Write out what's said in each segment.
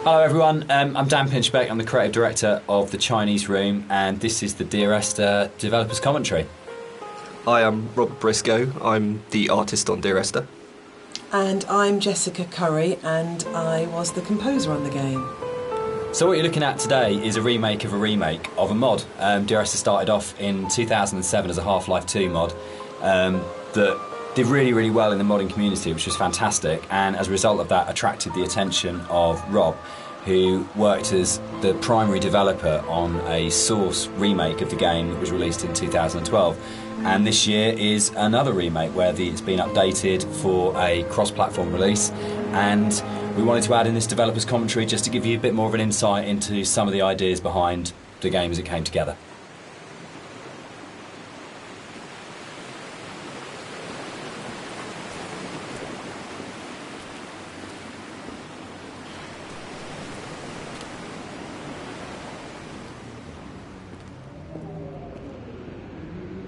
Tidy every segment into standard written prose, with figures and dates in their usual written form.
Hello everyone, I'm Dan Pinchbeck, I'm the creative director of The Chinese Room, and this is the Dear Esther Developers Commentary. Hi, I'm Robert Briscoe, I'm the artist on Dear Esther. And I'm Jessica Curry, and I was the composer on the game. So what you're looking at today is a remake of a mod. Dear Esther started off in 2007 as a Half-Life 2 mod that did really, really well in the modding community, which was fantastic, and as a result of that attracted the attention of Rob, who worked as the primary developer on a Source remake of the game that was released in 2012. And this year is another remake where it's been updated for a cross-platform release, and we wanted to add in this developer's commentary just to give you a bit more of an insight into some of the ideas behind the game as it came together.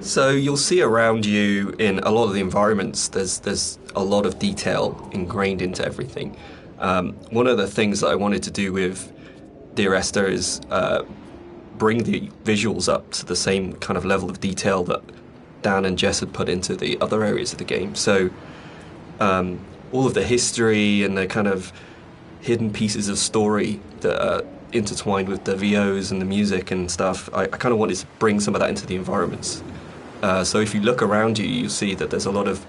So you'll see around you in a lot of the environments, there's a lot of detail ingrained into everything. One of the things that I wanted to do with Dear Esther is bring the visuals up to the same kind of level of detail that Dan and Jess had put into the other areas of the game. So all of the history and the kind of hidden pieces of story that are intertwined with the VOs and the music and stuff, I kind of wanted to bring some of that into the environments. So if you look around you, you'll see that there's a lot of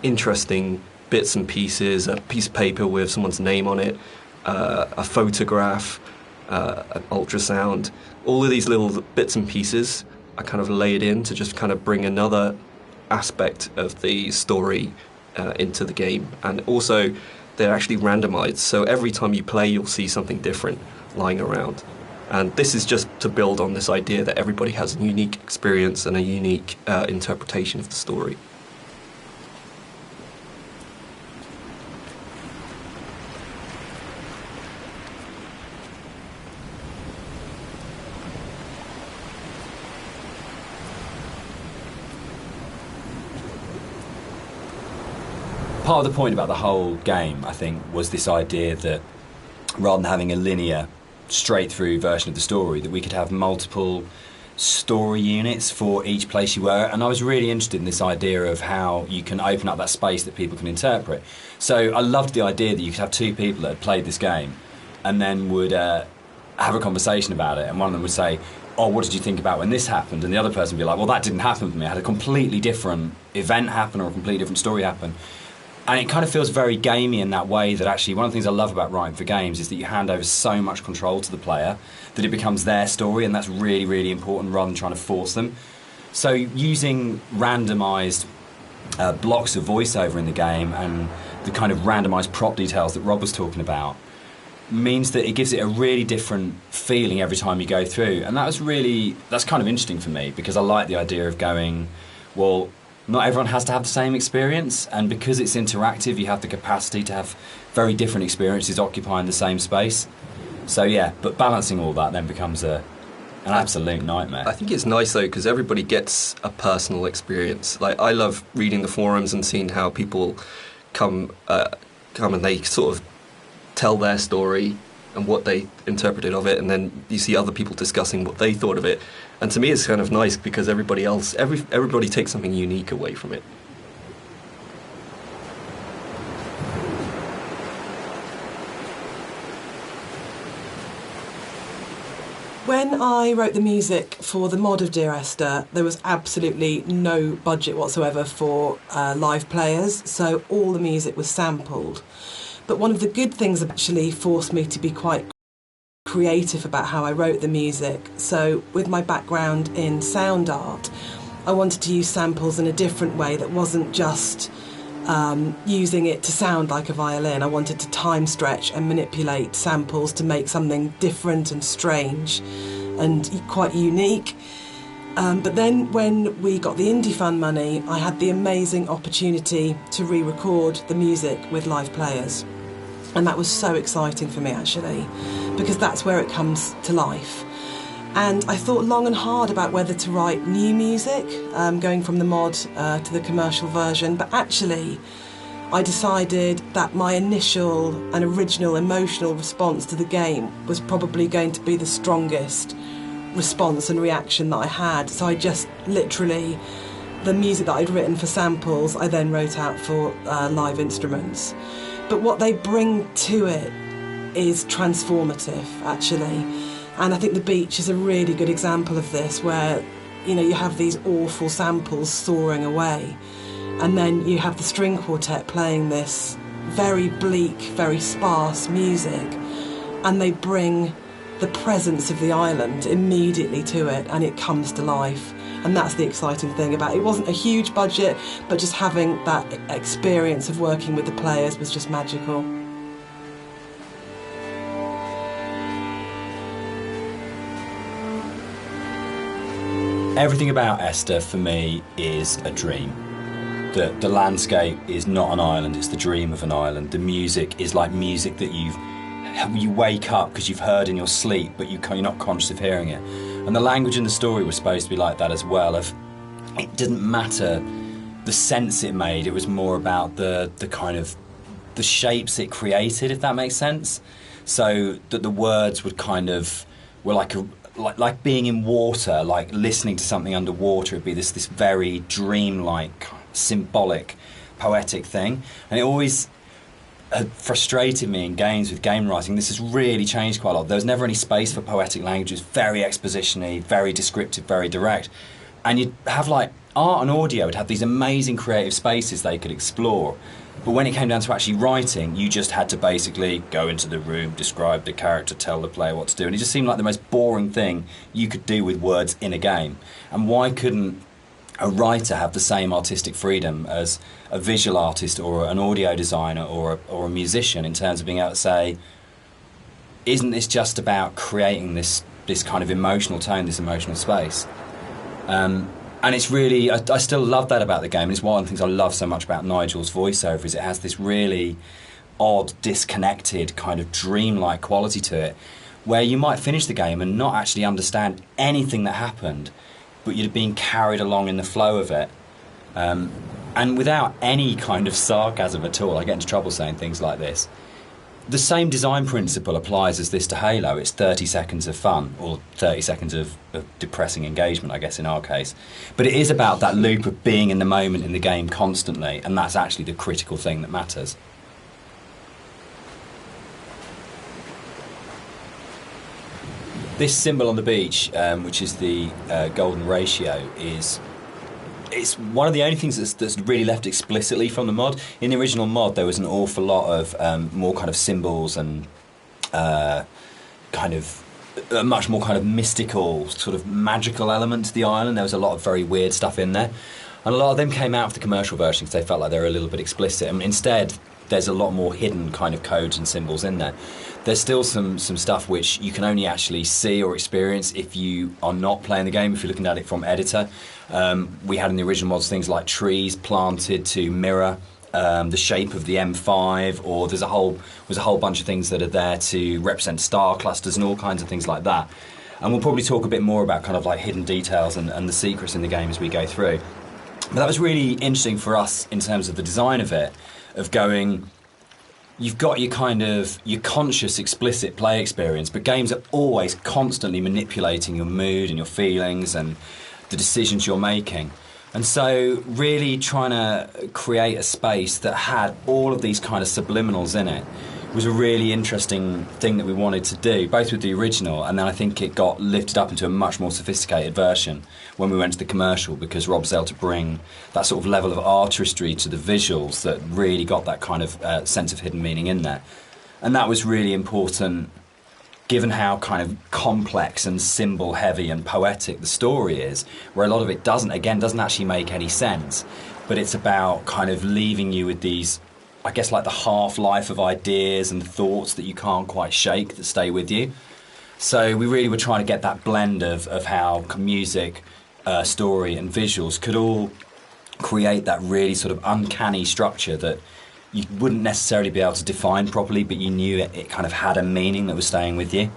interesting bits and pieces, a piece of paper with someone's name on it, a photograph, an ultrasound. All of these little bits and pieces are kind of laid in to just kind of bring another aspect of the story into the game. And also, they're actually randomized, so every time you play, you'll see something different lying around. And this is just to build on this idea that everybody has a unique experience and a unique interpretation of the story. Part of the point about the whole game, I think, was this idea that rather than having a linear straight-through version of the story, that we could have multiple story units for each place you were, and I was really interested in this idea of how you can open up that space that people can interpret. So I loved the idea that you could have two people that had played this game and then would have a conversation about it, and one of them would say, oh, what did you think about when this happened? And the other person would be like, well, that didn't happen for me. I had a completely different event happen or a completely different story happen. And it kind of feels very gamey in that way, that actually one of the things I love about writing for games is that you hand over so much control to the player that it becomes their story, and that's really, really important rather than trying to force them. So using randomised blocks of voiceover in the game and the kind of randomised prop details that Rob was talking about means that it gives it a really different feeling every time you go through. And that's kind of interesting for me, because I like the idea of going, well, not everyone has to have the same experience, and because it's interactive, you have the capacity to have very different experiences occupying the same space. So yeah, but balancing all that then becomes an absolute nightmare. I think it's nice though, because everybody gets a personal experience. Like, I love reading the forums and seeing how people come and they sort of tell their story and what they interpreted of it, and then you see other people discussing what they thought of it. And to me, it's kind of nice because everybody takes something unique away from it. When I wrote the music for the mod of Dear Esther, there was absolutely no budget whatsoever for live players, so all the music was sampled. But one of the good things actually forced me to be quite creative about how I wrote the music. So with my background in sound art, I wanted to use samples in a different way that wasn't just using it to sound like a violin. I wanted to time stretch and manipulate samples to make something different and strange and quite unique. But then when we got the Indie Fund money, I had the amazing opportunity to re-record the music with live players. And that was so exciting for me, actually, because that's where it comes to life. And I thought long and hard about whether to write new music, going from the mod to the commercial version. But actually, I decided that my initial and original emotional response to the game was probably going to be the strongest response and reaction that I had. So I just literally, the music that I'd written for samples, I then wrote out for live instruments. But what they bring to it is transformative, actually. And I think The Beach is a really good example of this, where, you know, you have these awful samples soaring away, and then you have the string quartet playing this very bleak, very sparse music, and they bring the presence of the island immediately to it, and it comes to life. And that's the exciting thing about it. It wasn't a huge budget, but just having that experience of working with the players was just magical. Everything about Esther for me is a dream. The landscape is not an island, it's the dream of an island. The music is like music that you wake up because you've heard in your sleep, but you're not conscious of hearing it. And the language in the story was supposed to be like that as well. It didn't matter the sense it made, it was more about the kind of the shapes it created, if that makes sense. So that the words would kind of were like being in water, like listening to something underwater. It'd be this very dreamlike, symbolic, poetic thing. And it always had frustrated me in games with game writing. This has really changed quite a lot. There was never any space for poetic language. It was very exposition-y, very descriptive, very direct. And you'd have like art and audio would have these amazing creative spaces they could explore. But when it came down to actually writing, you just had to basically go into the room, describe the character, tell the player what to do. And it just seemed like the most boring thing you could do with words in a game. And why couldn't a writer have the same artistic freedom as a visual artist or an audio designer or a musician, in terms of being able to say, isn't this just about creating this kind of emotional tone, this emotional space? And it's really, I still love that about the game, and it's one of the things I love so much about Nigel's voiceover, is it has this really odd, disconnected, kind of dreamlike quality to it, where you might finish the game and not actually understand anything that happened, but you'd have been carried along in the flow of it. And without any kind of sarcasm at all, I get into trouble saying things like this, the same design principle applies as this to Halo. It's 30 seconds of fun, or 30 seconds of depressing engagement, I guess, in our case. But it is about that loop of being in the moment in the game constantly, and that's actually the critical thing that matters. This symbol on the beach, which is the golden ratio, it's one of the only things that's really left explicitly from the mod. In the original mod, there was an awful lot of more kind of symbols and kind of a much more kind of mystical, sort of magical element to the island. There was a lot of very weird stuff in there. And a lot of them came out of the commercial version because they felt like they were a little bit explicit. And instead, there's a lot more hidden kind of codes and symbols in there. There's still some stuff which you can only actually see or experience if you are not playing the game, if you're looking at it from editor. We had in the original mods things like trees planted to mirror the shape of the M5, or there's a whole bunch of things that are there to represent star clusters and all kinds of things like that. And we'll probably talk a bit more about kind of like hidden details and the secrets in the game as we go through. But that was really interesting for us in terms of the design of it, of going, you've got your kind of your conscious, explicit play experience, but games are always constantly manipulating your mood and your feelings and the decisions you're making. And so really trying to create a space that had all of these kind of subliminals in it was a really interesting thing that we wanted to do, both with the original, and then I think it got lifted up into a much more sophisticated version when we went to the commercial, because Rob was able to bring that sort of level of artistry to the visuals that really got that kind of sense of hidden meaning in there. And that was really important, given how kind of complex and symbol heavy and poetic the story is, where a lot of it doesn't actually make any sense, but it's about kind of leaving you with these, I guess, like the half-life of ideas and thoughts that you can't quite shake, that stay with you. So we really were trying to get that blend of how music, story and visuals could all create that really sort of uncanny structure that you wouldn't necessarily be able to define properly, but you knew it kind of had a meaning that was staying with you.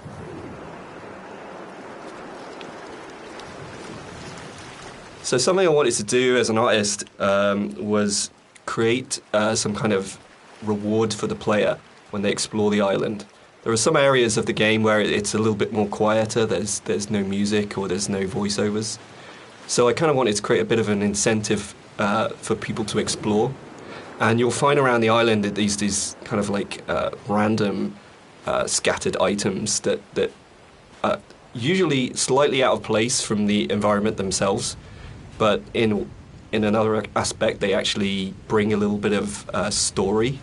So something I wanted to do as an artist was create some kind of reward for the player when they explore the island. There are some areas of the game where it's a little bit more quieter, there's no music or there's no voiceovers. So I kind of wanted to create a bit of an incentive for people to explore. And you'll find around the island that these kind of like random scattered items that are usually slightly out of place from the environment themselves, but in another aspect they actually bring a little bit of story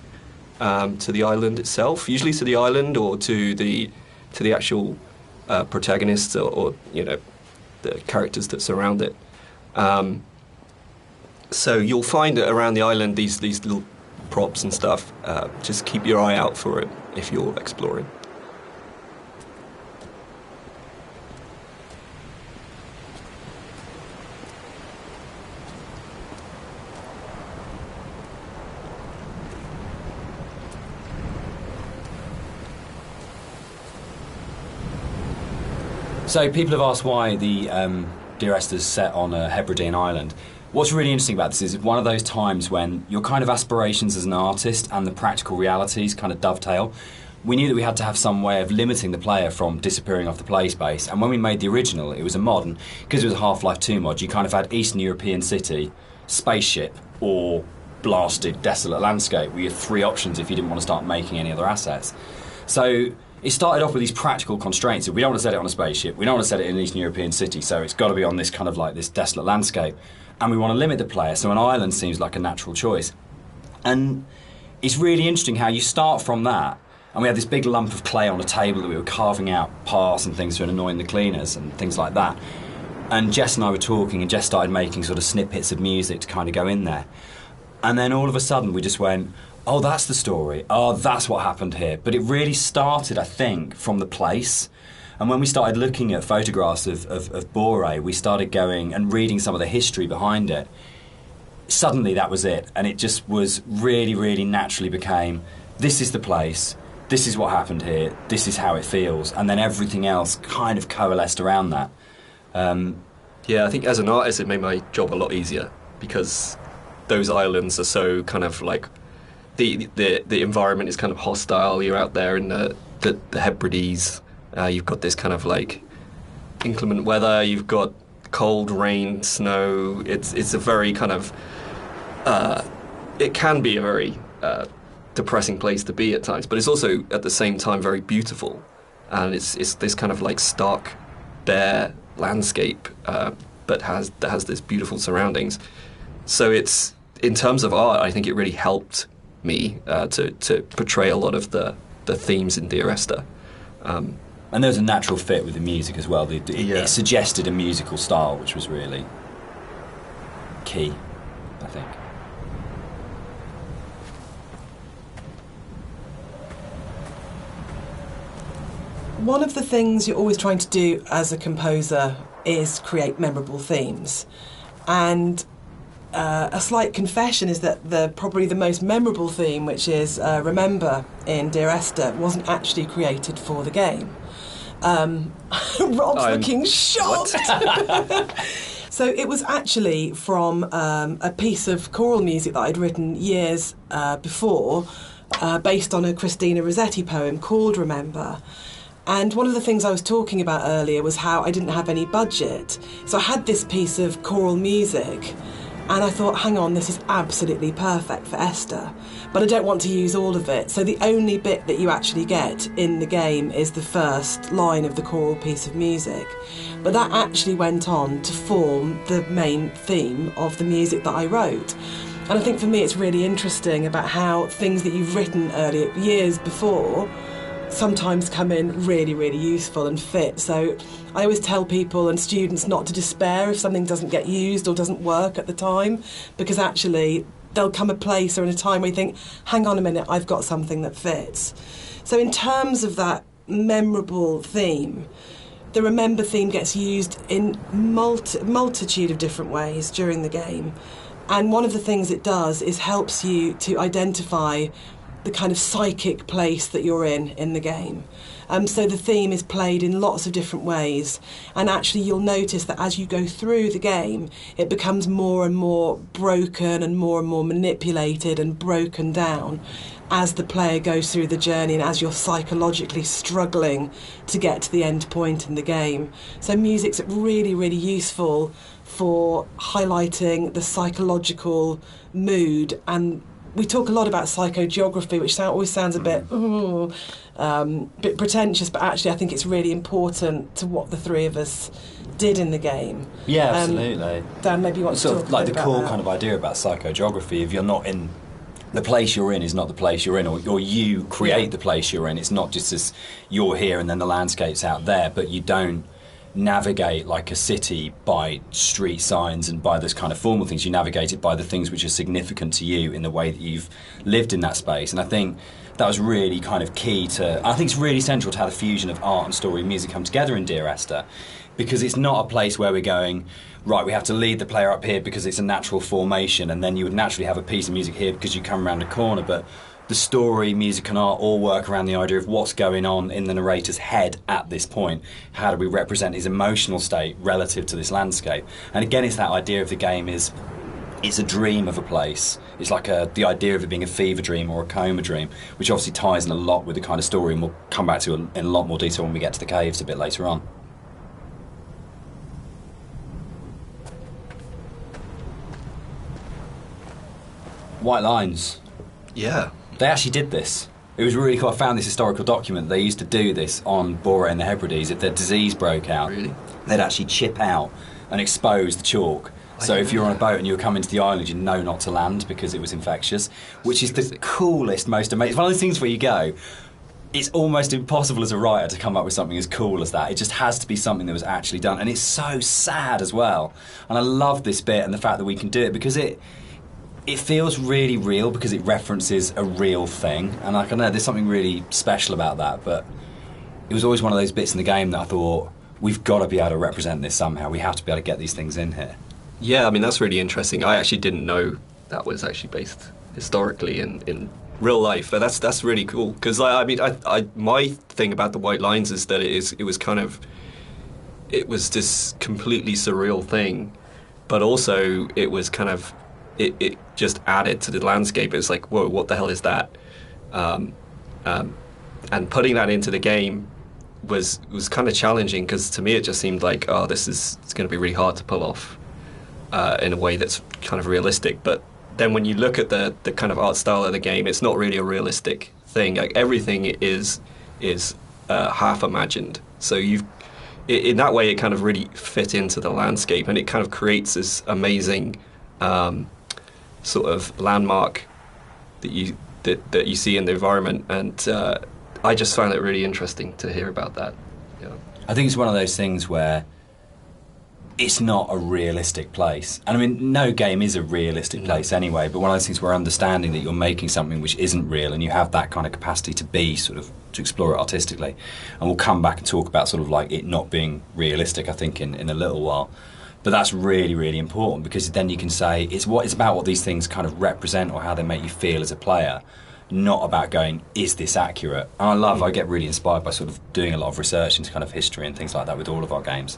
to the island itself, usually to the island or to the actual protagonists or the characters that surround it. So you'll find that around the island these little props and stuff. Just keep your eye out for it if you're exploring. So people have asked why the Dear Esther's set on a Hebridean island. What's really interesting about this is one of those times when your kind of aspirations as an artist and the practical realities kind of dovetail. We knew that we had to have some way of limiting the player from disappearing off the play space, and when we made the original, it was a mod, and because it was a Half-Life 2 mod, you kind of had Eastern European city, spaceship, or blasted desolate landscape. We had three options if you didn't want to start making any other assets. So it started off with these practical constraints. We don't want to set it on a spaceship, we don't want to set it in an Eastern European city, so it's got to be on this kind of like this desolate landscape. And we want to limit the player, so an island seems like a natural choice. And it's really interesting how you start from that, and we had this big lump of clay on a table that we were carving out paths and things to annoy the cleaners and things like that. And Jess and I were talking, and Jess started making sort of snippets of music to kind of go in there. And then all of a sudden we just went, oh, that's the story. Oh, that's what happened here. But it really started, I think, from the place. And when we started looking at photographs of Boré, we started going and reading some of the history behind it. Suddenly that was it. And it just was really, really naturally became, this is the place, this is what happened here, this is how it feels. And then everything else kind of coalesced around that. Yeah, I think as an artist it made my job a lot easier because those islands are so kind of like, the environment is kind of hostile. You're out there in the Hebrides. You've got this kind of like inclement weather. You've got cold, rain, snow. It's a very kind of it can be a very depressing place to be at times, but it's also at the same time very beautiful, and it's this kind of like stark, bare landscape, but has this beautiful surroundings. So it's, in terms of art, I think it really helped me to portray a lot of the themes in Dear Esther. And there was a natural fit with the music as well. It suggested a musical style, which was really key, I think. One of the things you're always trying to do as a composer is create memorable themes. And a slight confession is that probably the most memorable theme, which is Remember in Dear Esther, wasn't actually created for the game. Rob's looking shocked. So it was actually from a piece of choral music that I'd written years before, based on a Christina Rossetti poem called Remember. And one of the things I was talking about earlier was how I didn't have any budget. So I had this piece of choral music, and I thought, hang on, this is absolutely perfect for Esther, but I don't want to use all of it. So the only bit that you actually get in the game is the first line of the choral piece of music. But that actually went on to form the main theme of the music that I wrote. And I think for me it's really interesting about how things that you've written earlier, years before, sometimes come in really, really useful and fit. So I always tell people and students not to despair if something doesn't get used or doesn't work at the time, because actually there'll come a place or in a time where you think, hang on a minute, I've got something that fits. So in terms of that memorable theme, the Remember theme gets used in multitude of different ways during the game. And one of the things it does is helps you to identify the kind of psychic place that you're in the game. So the theme is played in lots of different ways, and actually you'll notice that as you go through the game, it becomes more and more broken and more manipulated and broken down as the player goes through the journey and as you're psychologically struggling to get to the end point in the game. So music's really, really useful for highlighting the psychological mood. And we talk a lot about psychogeography, which always sounds a bit pretentious, but actually I think it's really important to what the three of us did in the game. Yeah, absolutely. Dan, maybe you want to talk like a bit the about core that. kind of idea about psychogeography, if you're not in the place you're in is not the place you're in, or you create the place you're in. It's not just as you're here and then the landscape's out there, but you don't navigate like a city by street signs and by those kind of formal things. You navigate it by the things which are significant to you in the way that you've lived in that space. And I think that was really kind of key to... I think it's really central to how the fusion of art and story and music come together in Dear Esther, because it's not a place where we're going, right, we have to lead the player up here because it's a natural formation, and then you would naturally have a piece of music here because you come around a corner. But the story, music and art all work around the idea of what's going on in the narrator's head at this point. How do we represent his emotional state relative to this landscape? And again, it's that idea of the game is it's a dream of a place. It's like the idea of it being a fever dream or a coma dream, which obviously ties in a lot with the kind of story, and we'll come back to in a lot more detail when we get to the caves a bit later on. White Lines. Yeah. They actually did this. It was really cool. I found this historical document. They used to do this on Bora and the Hebrides. If their disease broke out, Really? they'd actually chip out and expose the chalk. So if you're on a boat and you were coming to the island, you know not to land because it was infectious, which is the coolest, most amazing... It's one of those things where you go, it's almost impossible as a writer to come up with something as cool as that. It just has to be something that was actually done. And it's so sad as well. And I love this bit and the fact that we can do it because it feels really real because it references a real thing. And I don't know, there's something really special about that. But it was always one of those bits in the game that I thought, we've got to be able to represent this somehow. We have to be able to get these things in here. Yeah, I mean, that's really interesting. I actually didn't know that was actually based historically in real life. But that's really cool. Because, I mean, my thing about the White Lines is that it was this completely surreal thing. But also, it was kind of... It just added to the landscape. It was like, whoa, what the hell is that? And putting that into the game was kind of challenging because to me it just seemed like, oh, it's going to be really hard to pull off in a way that's kind of realistic. But then when you look at the kind of art style of the game, it's not really a realistic thing. Like everything is half imagined. So in that way, it kind of really fit into the landscape, and it kind of creates this amazing sort of landmark that you see in the environment, and I just found it really interesting to hear about that. Yeah. I think it's one of those things where it's not a realistic place. And I mean, no game is a realistic place anyway, but one of those things where understanding that you're making something which isn't real and you have that kind of capacity to explore it artistically. And we'll come back and talk about sort of like it not being realistic, I think, in a little while. But that's really, really important because then you can say it's about what these things kind of represent or how they make you feel as a player, not about going, is this accurate? And I get really inspired by sort of doing a lot of research into kind of history and things like that with all of our games,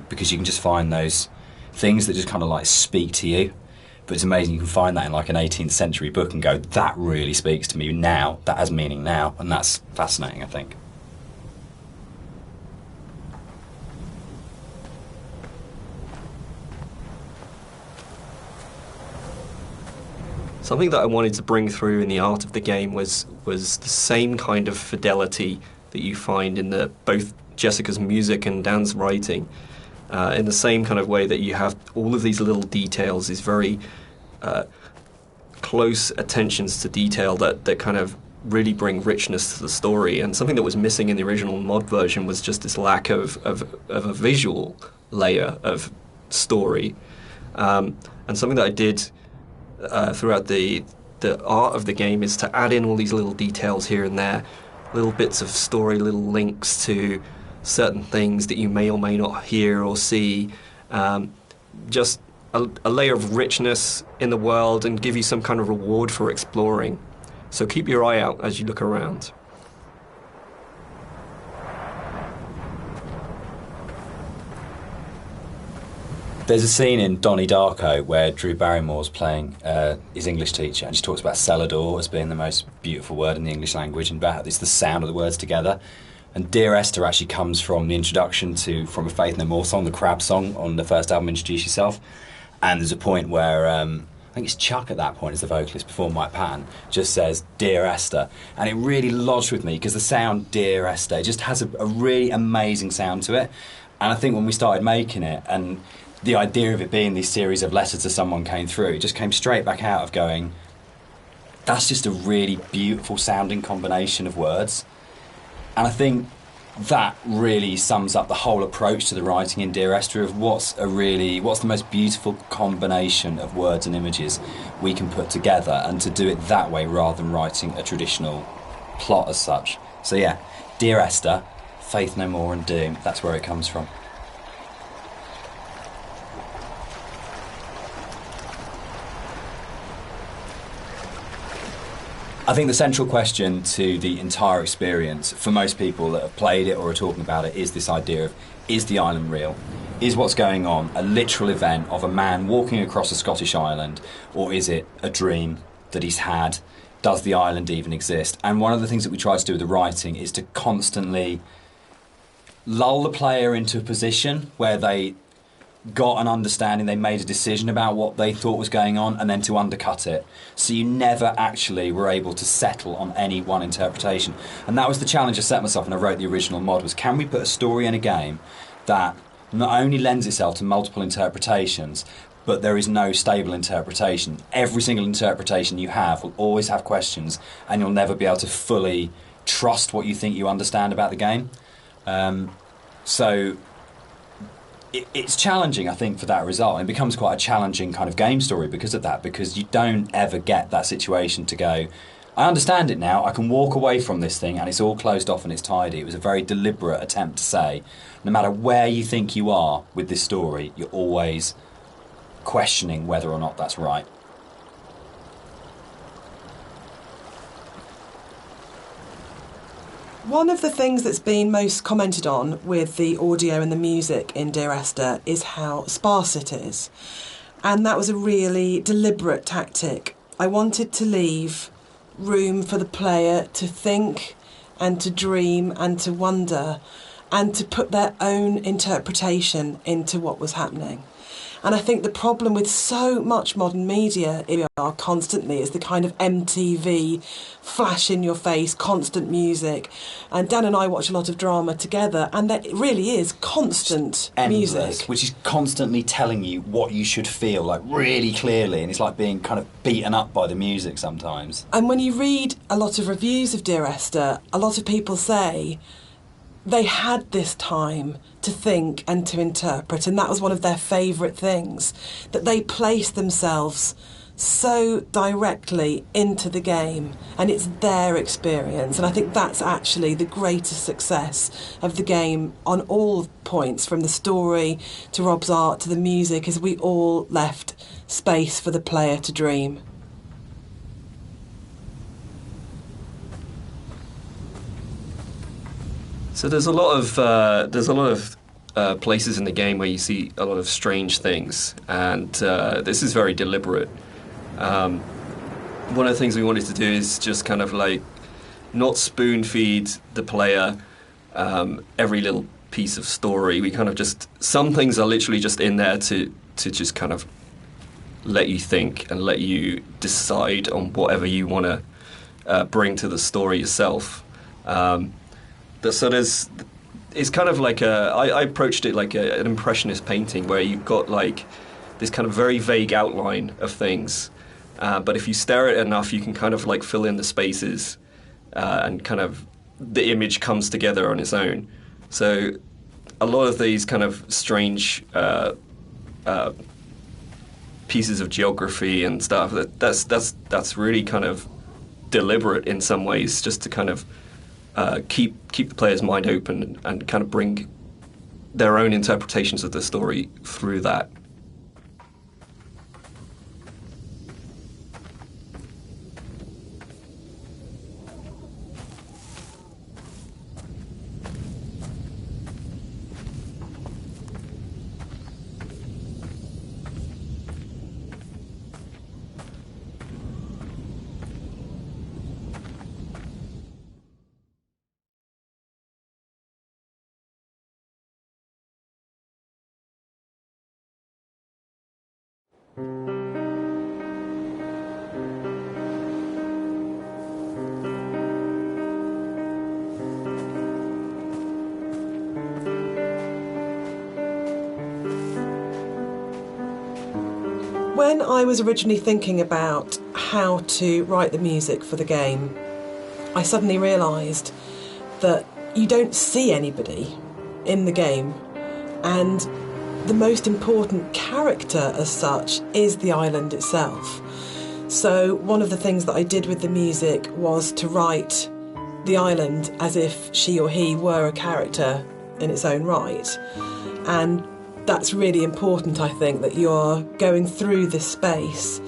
because you can just find those things that just kind of like speak to you. But it's amazing you can find that in like an 18th century book and go, that really speaks to me now, that has meaning now, and that's fascinating, I think. Something that I wanted to bring through in the art of the game was the same kind of fidelity that you find in both Jessica's music and Dan's writing, in the same kind of way that you have all of these little details, these very close attentions to detail that kind of really bring richness to the story. And something that was missing in the original mod version was just this lack of a visual layer of story. And something that I did throughout the art of the game is to add in all these little details here and there, little bits of story, little links to certain things that you may or may not hear or see, just a layer of richness in the world and give you some kind of reward for exploring. So keep your eye out as you look around. There's a scene in Donnie Darko where Drew Barrymore's playing his English teacher, and she talks about Celador as being the most beautiful word in the English language, and about it's the sound of the words together. And Dear Esther actually comes from the introduction from a Faith No More song, the Crab song on the first album, Introduce Yourself. And there's a point where I think it's Chuck at that point as the vocalist before Mike Patton just says Dear Esther, and it really lodged with me because the sound Dear Esther just has a really amazing sound to it. And I think when we started making it, and the idea of it being these series of letters to someone came through, it just came straight back out of going, that's just a really beautiful sounding combination of words. And I think that really sums up the whole approach to the writing in Dear Esther of what's the most beautiful combination of words and images we can put together, and to do it that way rather than writing a traditional plot as such. So yeah, Dear Esther, Faith No More and Doom, that's where it comes from. I think the central question to the entire experience, for most people that have played it or are talking about it, is this idea of, is the island real? Is what's going on a literal event of a man walking across a Scottish island, or is it a dream that he's had? Does the island even exist? And one of the things that we try to do with the writing is to constantly lull the player into a position where they got an understanding, they made a decision about what they thought was going on, and then to undercut it. So you never actually were able to settle on any one interpretation. And that was the challenge I set myself when I wrote the original mod, was can we put a story in a game that not only lends itself to multiple interpretations, but there is no stable interpretation. Every single interpretation you have will always have questions, and you'll never be able to fully trust what you think you understand about the game. So it's challenging, I think, for that result. It becomes quite a challenging kind of game story because of that, because you don't ever get that situation to go, I understand it now, I can walk away from this thing and it's all closed off and it's tidy. It was a very deliberate attempt to say, no matter where you think you are with this story, you're always questioning whether or not that's right. One of the things that's been most commented on with the audio and the music in Dear Esther is how sparse it is. And that was a really deliberate tactic. I wanted to leave room for the player to think and to dream and to wonder and to put their own interpretation into what was happening. And I think the problem with so much modern media constantly is the kind of MTV flash in your face, constant music. And Dan and I watch a lot of drama together, and that really is constant endless, music. which is constantly telling you what you should feel, like really clearly, and it's like being kind of beaten up by the music sometimes. And when you read a lot of reviews of Dear Esther, a lot of people say they had this time to think and to interpret, and that was one of their favourite things, that they placed themselves so directly into the game, and it's their experience. And I think that's actually the greatest success of the game on all points, from the story to Rob's art to the music, is we all left space for the player to dream. So there's a lot of places in the game where you see a lot of strange things, and this is very deliberate. One of the things we wanted to do is just kind of like not spoon feed the player every little piece of story. We kind of just, some things are literally just in there to just kind of let you think and let you decide on whatever you want to bring to the story yourself. So it's kind of like I approached it like an impressionist painting, where you've got like this kind of very vague outline of things, but if you stare at it enough, you can kind of like fill in the spaces, and kind of the image comes together on its own. So a lot of these kind of strange pieces of geography and stuff, that's really kind of deliberate in some ways, just to kind of keep the player's mind open and kind of bring their own interpretations of the story through that. When I was originally thinking about how to write the music for the game, I suddenly realised that you don't see anybody in the game, and the most important character as such is the island itself. So one of the things that I did with the music was to write the island as if she or he were a character in its own right. And that's really important, I think, that you're going through this space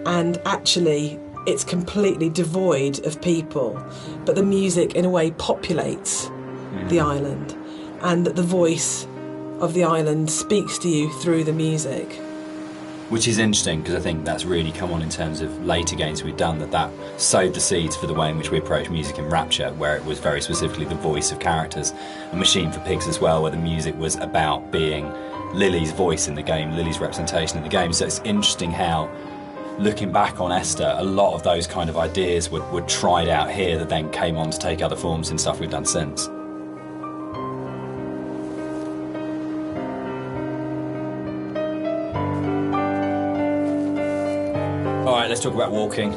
and actually it's completely devoid of people, but the music in a way populates the island, and that the voice of the island speaks to you through the music. Which is interesting, because I think that's really come on in terms of later games we've done, that sowed the seeds for the way in which we approach music in Rapture, where it was very specifically the voice of characters. And Machine for Pigs as well, where the music was about being Lily's voice in the game, Lily's representation in the game. So it's interesting how, looking back on Esther, a lot of those kind of ideas were tried out here that then came on to take other forms in stuff we've done since. All right, let's talk about walking.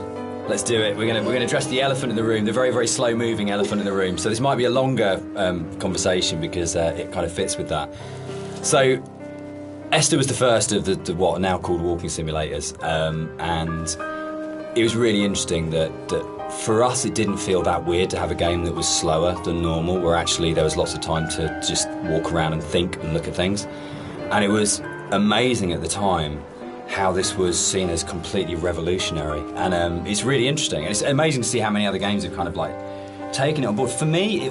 Let's do it. We're gonna address the elephant in the room, the very, very slow-moving elephant in the room. So this might be a longer conversation because it kind of fits with that. So Esther was the first of the what are now called walking simulators, and it was really interesting that for us it didn't feel that weird to have a game that was slower than normal, where actually there was lots of time to just walk around and think and look at things. And it was amazing at the time how this was seen as completely revolutionary, and it's really interesting, and it's amazing to see how many other games have kind of like taken it on board. For me,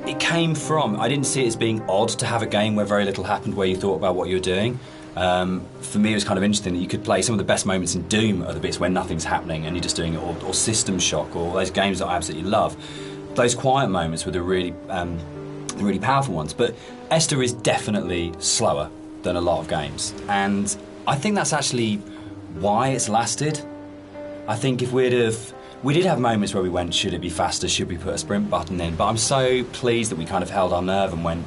it came from, I didn't see it as being odd to have a game where very little happened, where you thought about what you were doing. For me, it was kind of interesting that you could play some of the best moments in Doom are the bits where nothing's happening and you're just doing it, or System Shock, or those games that I absolutely love. Those quiet moments were the really powerful ones. But Esther is definitely slower than a lot of games, and I think that's actually why it's lasted. I think if we did have moments where we went, should it be faster, should we put a sprint button in, but I'm so pleased that we kind of held our nerve and went,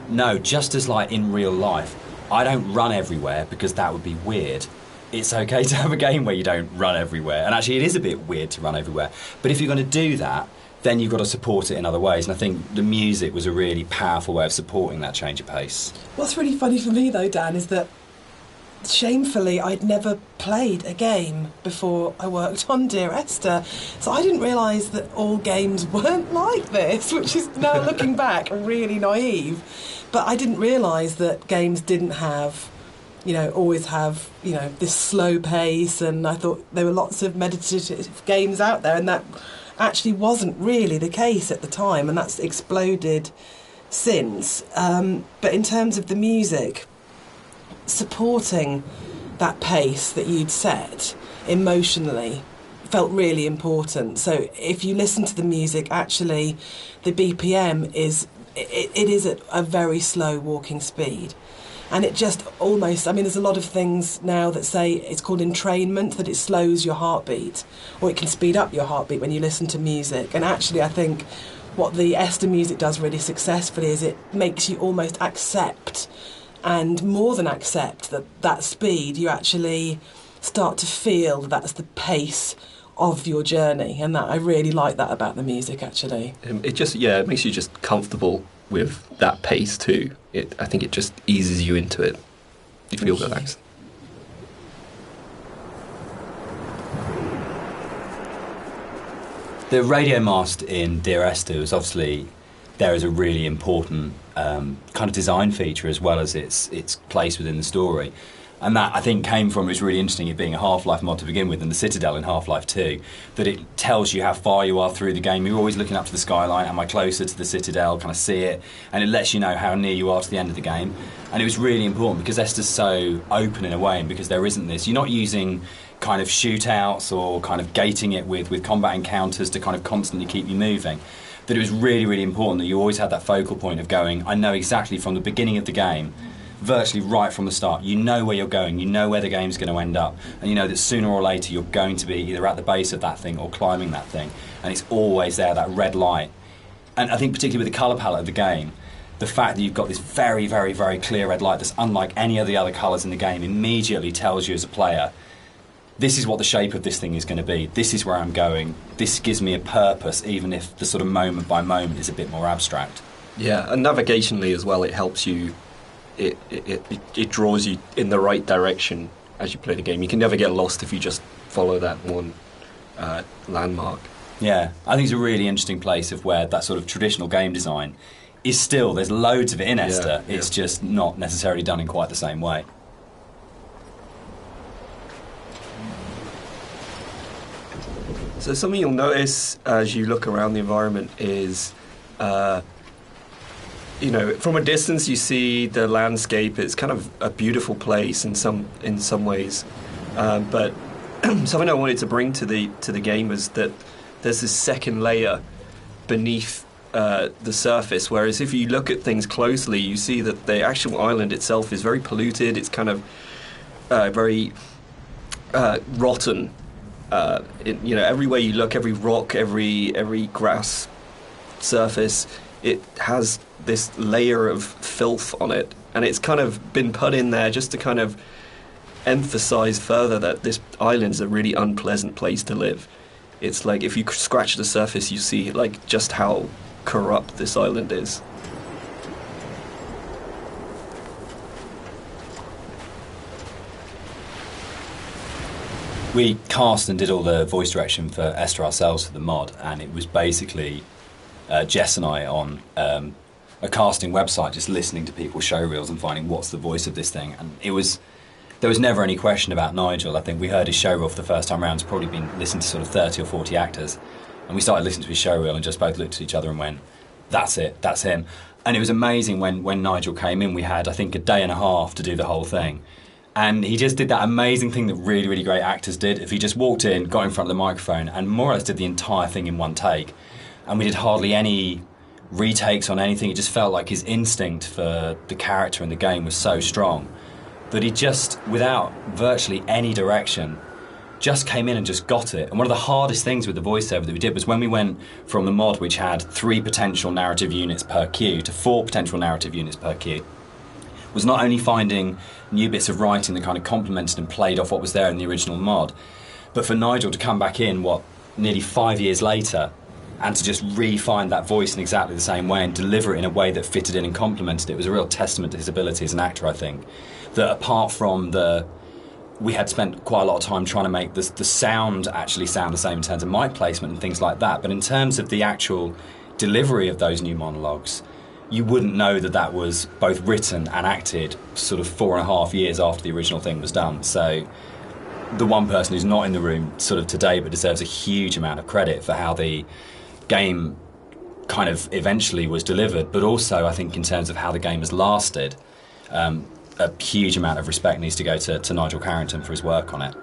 no, just as like in real life, I don't run everywhere because that would be weird. It's okay to have a game where you don't run everywhere, and actually it is a bit weird to run everywhere, but if you're going to do that, then you've got to support it in other ways, and I think the music was a really powerful way of supporting that change of pace. What's really funny for me though, Dan, is that shamefully I'd never played a game before I worked on Dear Esther, so I didn't realise that all games weren't like this, which is now looking back really naive. But I didn't realise that games didn't have, always have, this slow pace, and I thought there were lots of meditative games out there, and that actually wasn't really the case at the time, and that's exploded since. But in terms of the music, supporting that pace that you'd set emotionally felt really important. So if you listen to the music, actually the BPM is at a very slow walking speed, and it just almost, there's a lot of things now that say it's called entrainment, that it slows your heartbeat, or it can speed up your heartbeat when you listen to music. And actually I think what the Esther music does really successfully is it makes you almost accept, and more than accept, that speed. You actually start to feel that's the pace of your journey, and that I really like that about the music, actually. It makes you just comfortable with that pace too. I think it just eases you into it. You feel relaxed. The radio mast in Dear Esther was obviously there as a really important kind of design feature, as well as its place within the story. And that, I think, came from, it was really interesting, it being a Half-Life mod to begin with, and the Citadel in Half-Life 2, that it tells you how far you are through the game. You're always looking up to the skyline, am I closer to the Citadel, can I see it? And it lets you know how near you are to the end of the game. And it was really important because Esther's so open in a way, and because there isn't this, you're not using kind of shootouts or kind of gating it with combat encounters to kind of constantly keep you moving. That it was really, really important that you always had that focal point of going, I know exactly from the beginning of the game virtually right from the start. You know where you're going, you know where the game's going to end up, and you know that sooner or later you're going to be either at the base of that thing or climbing that thing, and it's always there, that red light. And I think particularly with the colour palette of the game, the fact that you've got this very, very, very clear red light that's unlike any of the other colours in the game immediately tells you as a player, this is what the shape of this thing is going to be, this is where I'm going, this gives me a purpose, even if the sort of moment by moment is a bit more abstract. Yeah, and navigationally as well, it helps you, it draws you in the right direction as you play the game. You can never get lost if you just follow that one landmark. Yeah, I think it's a really interesting place of where that sort of traditional game design is still, there's loads of it in Esther, it's just not necessarily done in quite the same way. So something you'll notice as you look around the environment is, from a distance you see the landscape. It's kind of a beautiful place in some ways, but something I wanted to bring to the game was that there's this second layer beneath the surface. Whereas if you look at things closely, you see that the actual island itself is very polluted. It's kind of very rotten. Everywhere you look, every rock, every grass surface, it has this layer of filth on it, and it's kind of been put in there just to kind of emphasize further that this island is a really unpleasant place to live. It's like if you scratch the surface, you see like just how corrupt this island is. We cast and did all the voice direction for Esther ourselves for the mod, and it was basically Jess and I on a casting website just listening to people's show reels and finding what's the voice of this thing. And there was never any question about Nigel. I think we heard his show reel for the first time around. It's probably been listened to sort of 30 or 40 actors. And we started listening to his show reel and just both looked at each other and went, that's it, that's him. And it was amazing when Nigel came in. We had, I think, a day and a half to do the whole thing. And he just did that amazing thing that really, really great actors did. If he just walked in, got in front of the microphone, and more or less did the entire thing in one take. And we did hardly any retakes on anything. It just felt like his instinct for the character in the game was so strong that he just, without virtually any direction, just came in and just got it. And one of the hardest things with the voiceover that we did was when we went from the mod, which had 3 potential narrative units per queue, to 4 potential narrative units per queue, was not only finding new bits of writing that kind of complemented and played off what was there in the original mod, but for Nigel to come back in, nearly 5 years later, and to just re-find that voice in exactly the same way and deliver it in a way that fitted in and complemented it was a real testament to his ability as an actor, I think. That apart from we had spent quite a lot of time trying to make the sound actually sound the same in terms of mic placement and things like that, but in terms of the actual delivery of those new monologues, you wouldn't know that was both written and acted sort of 4.5 years after the original thing was done. So the one person who's not in the room sort of today but deserves a huge amount of credit for how the game kind of eventually was delivered, but also I think in terms of how the game has lasted, a huge amount of respect needs to go to Nigel Carrington for his work on it.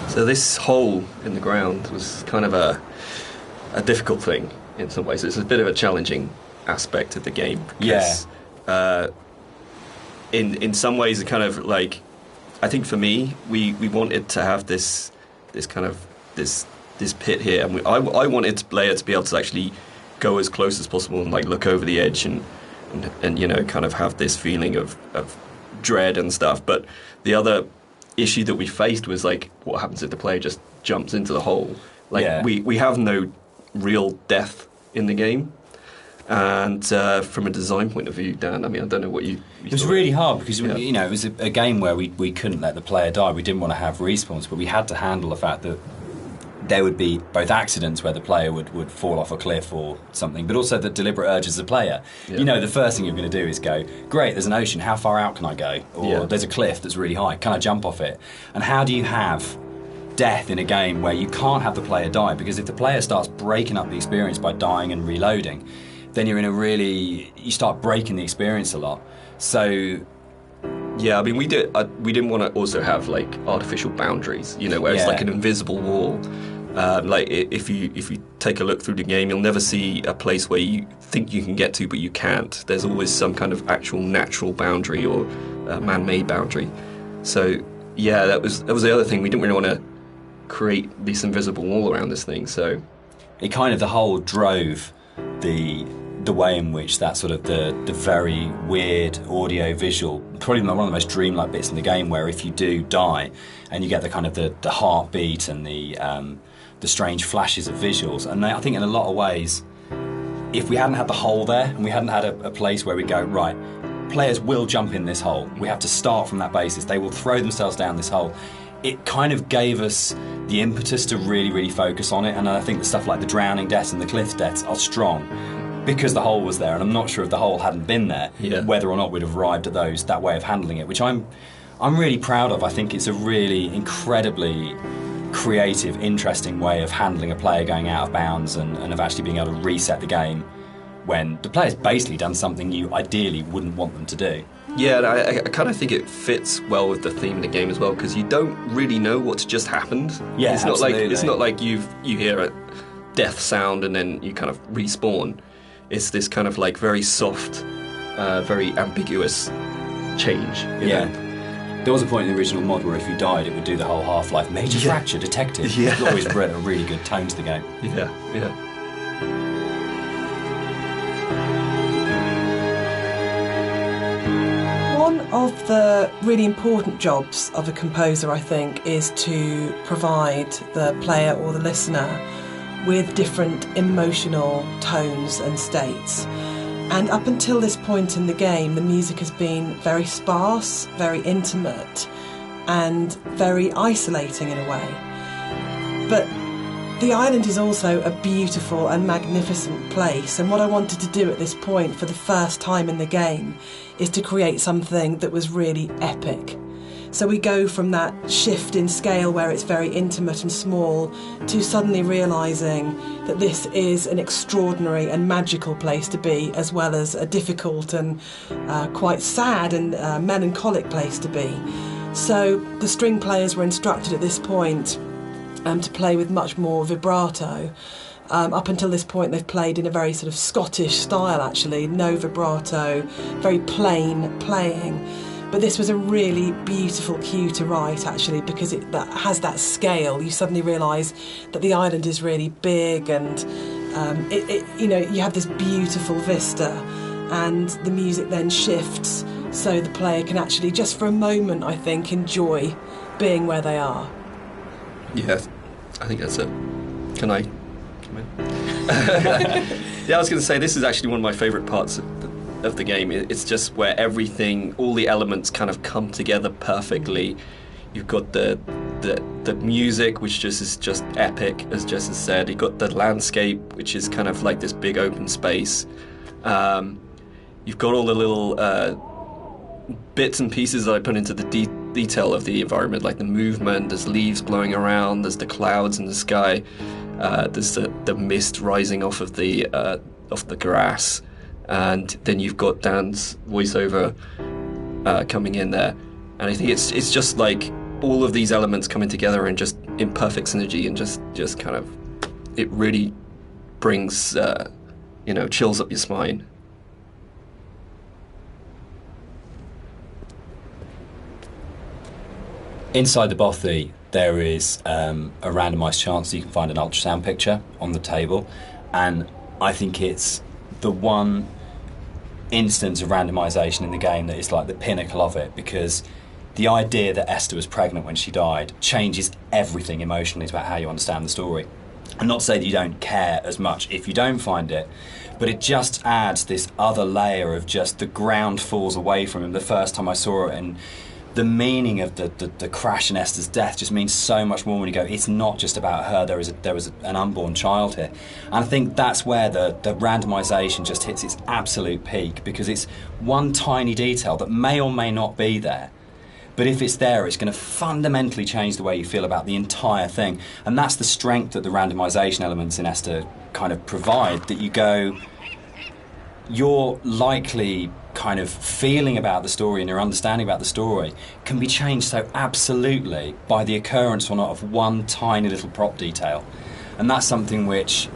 So this hole in the ground was kind of a difficult thing in some ways. It's a bit of a challenging aspect of the game. Because, in some ways, it kind of like, I think for me, we wanted to have this kind of this pit here, and I wanted the player to be able to actually go as close as possible and like look over the edge and kind of have this feeling of dread and stuff. But the other issue that we faced was like, what happens if the player just jumps into the hole? Like we have no real death in the game. And from a design point of view, Dan, I mean, I don't know what you it was really hard because it was a game where we couldn't let the player die. We didn't want to have respawns, but we had to handle the fact that there would be both accidents where the player would fall off a cliff or something, but also the deliberate urges as a player. Yeah. The first thing you're going to do is go, great, there's an ocean, how far out can I go? Or there's a cliff that's really high, can I jump off it? And how do you have death in a game where you can't have the player die? Because if the player starts breaking up the experience by dying and reloading, then you're you start breaking the experience a lot. So yeah, I mean, we didn't want to also have like artificial boundaries, where it's like an invisible wall If you take a look through the game, you'll never see a place where you think you can get to, but you can't. There's always some kind of actual natural boundary or man-made boundary. So yeah, that was the other thing. We didn't really want to create this invisible wall around this thing. So it kind of, the whole drove the way in which that sort of the very weird audio visual, probably one of the most dreamlike bits in the game, where if you do die and you get the kind of the heartbeat and the strange flashes of visuals. And I think in a lot of ways, if we hadn't had the hole there and we hadn't had a place where we go, right, players will jump in this hole, we have to start from that basis, they will throw themselves down this hole, it kind of gave us the impetus to really, really focus on it. And I think the stuff like the drowning deaths and the cliff deaths are strong because the hole was there, and I'm not sure if the hole hadn't been there, whether or not we'd have arrived at that way of handling it, which I'm really proud of. I think it's a really incredibly creative, interesting way of handling a player going out of bounds and of actually being able to reset the game when the player's basically done something you ideally wouldn't want them to do. Yeah, and I kind of think it fits well with the theme of the game as well, because you don't really know what's just happened. Yeah, it's not like you hear a death sound and then you kind of respawn. It's this kind of like very soft, very ambiguous change. You know? There was a point in the original mod where if you died, it would do the whole Half-Life major fracture detected. Yeah. It always brought a really good tone to the game. Yeah. One of the really important jobs of a composer, I think, is to provide the player or the listener with different emotional tones and states. And up until this point in the game, the music has been very sparse, very intimate, and very isolating in a way. But the island is also a beautiful and magnificent place, and what I wanted to do at this point for the first time in the game is to create something that was really epic. So we go from that shift in scale where it's very intimate and small to suddenly realising that this is an extraordinary and magical place to be, as well as a difficult and quite sad and melancholic place to be. So the string players were instructed at this point to play with much more vibrato. Up until this point they've played in a very sort of Scottish style, actually, no vibrato, very plain playing. But this was a really beautiful cue to write, actually, because that has that scale. You suddenly realise that the island is really big, and you have this beautiful vista, and the music then shifts so the player can actually, just for a moment, I think, enjoy being where they are. Yeah, I think that's it. Can I come in? Yeah, I was going to say, this is actually one of my favourite parts of the game. It's just where everything, all the elements kind of come together perfectly. You've got the music, which is just epic, as Jess has said. You've got the landscape, which is kind of like this big open space. You've got all the little bits and pieces that I put into the detail of the environment, like the movement. There's leaves blowing around, there's the clouds in the sky, there's the mist rising off of the grass. And then you've got Dan's voiceover coming in there, and I think it's just like all of these elements coming together and just in perfect synergy, and just kind of, it really brings chills up your spine. Inside the bothy, there is a randomised chance that you can find an ultrasound picture on the table, and I think it's the one instance of randomisation in the game that is like the pinnacle of it, because the idea that Esther was pregnant when she died changes everything emotionally about how you understand the story. And not to say that you don't care as much if you don't find it, but it just adds this other layer of just the ground falls away from him the first time I saw it, and the meaning of the crash in Esther's death just means so much more when you go, it's not just about her, there was an unborn child here. And I think that's where the randomisation just hits its absolute peak, because it's one tiny detail that may or may not be there, but if it's there, it's going to fundamentally change the way you feel about the entire thing. And that's the strength that the randomisation elements in Esther kind of provide, that you go, your likely kind of feeling about the story and your understanding about the story can be changed so absolutely by the occurrence or not of one tiny little prop detail. And that's something which,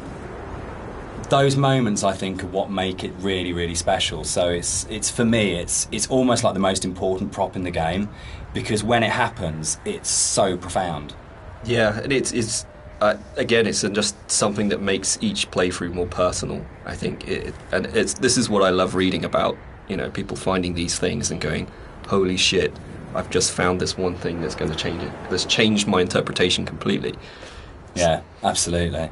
those moments, I think, are what make it really, really special. So it's for me, it's almost like the most important prop in the game, because when it happens, it's so profound. Yeah, and it's again, it's just something that makes each playthrough more personal, I think. This is what I love reading about, people finding these things and going, holy shit, I've just found this one thing that's going to change it. That's changed my interpretation completely. Yeah, absolutely.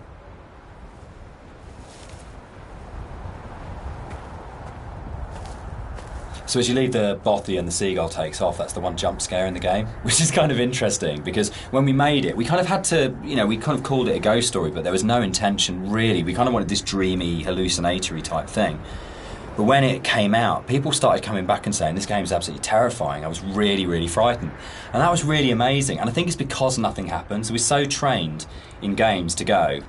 So as you leave the bothy and the seagull takes off, that's the one jump scare in the game, which is kind of interesting, because when we made it, we kind of had to, we kind of called it a ghost story, but there was no intention really. We kind of wanted this dreamy, hallucinatory type thing. But when it came out, people started coming back and saying, this game is absolutely terrifying. I was really, really frightened. And that was really amazing. And I think it's because nothing happens. We're so trained in games to go,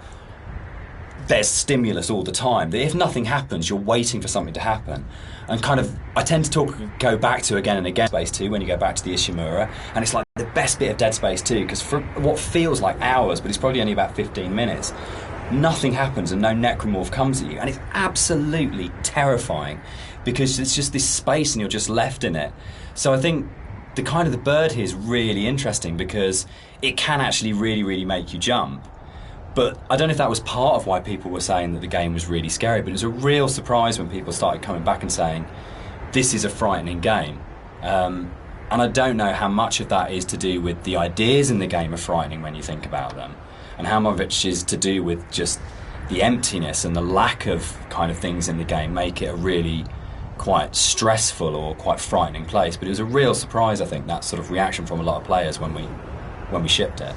there's stimulus all the time, that if nothing happens, you're waiting for something to happen. And kind of, I tend to go back to again and again Space 2 when you go back to the Ishimura, and it's like the best bit of Dead Space 2, because for what feels like hours, but it's probably only about 15 minutes, nothing happens and no necromorph comes at you, and it's absolutely terrifying, because it's just this space and you're just left in it. So I think the kind of the bird here is really interesting, because it can actually really, really make you jump. But I don't know if that was part of why people were saying that the game was really scary, but it was a real surprise when people started coming back and saying, this is a frightening game. And I don't know how much of that is to do with the ideas in the game are frightening when you think about them, and how much of it is to do with just the emptiness and the lack of kind of things in the game make it a really quite stressful or quite frightening place. But it was a real surprise, I think, that sort of reaction from a lot of players when we shipped it.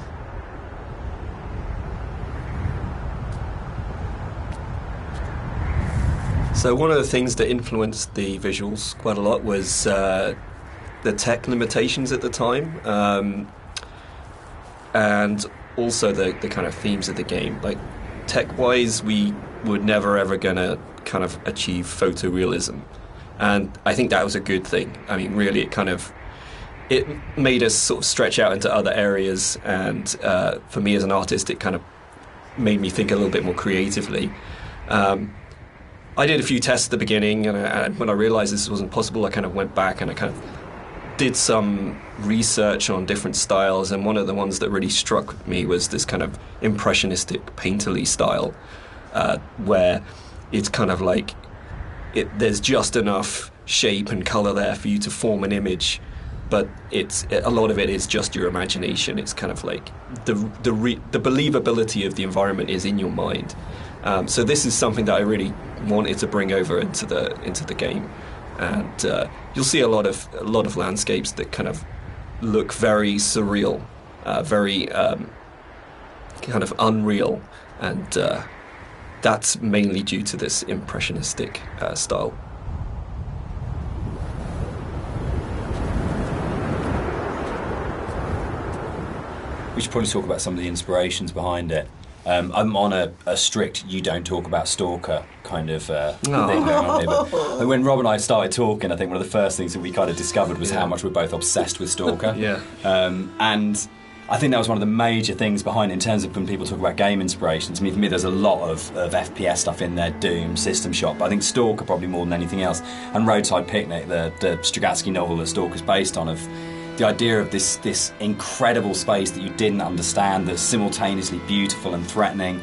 So one of the things that influenced the visuals quite a lot was the tech limitations at the time, and also the kind of themes of the game. Like, tech-wise, we were never ever going to kind of achieve photorealism, and I think that was a good thing. I mean, really, it made us sort of stretch out into other areas, and for me as an artist, it kind of made me think a little bit more creatively. I did a few tests at the beginning, and when I realised this wasn't possible, I kind of went back and I kind of did some research on different styles, and one of the ones that really struck me was this kind of impressionistic, painterly style, where it's kind of like there's just enough shape and colour there for you to form an image, but a lot of it is just your imagination. It's kind of like the believability of the environment is in your mind. So this is something that I really wanted to bring over into the game, and you'll see a lot of landscapes that kind of look very surreal, very kind of unreal, and that's mainly due to this impressionistic style. We should probably talk about some of the inspirations behind it. I'm on a strict you don't talk about Stalker kind of thing going on here. But when Rob and I started talking, I think one of the first things that we kind of discovered was how much we're both obsessed with Stalker. Yeah. And I think that was one of the major things behind it in terms of when people talk about game inspirations. I mean, for me, there's a lot of FPS stuff in there, Doom, System Shock, but I think Stalker probably more than anything else. And Roadside Picnic, the Strugatsky novel that Stalker's based on, of the idea of this incredible space that you didn't understand, that's simultaneously beautiful and threatening.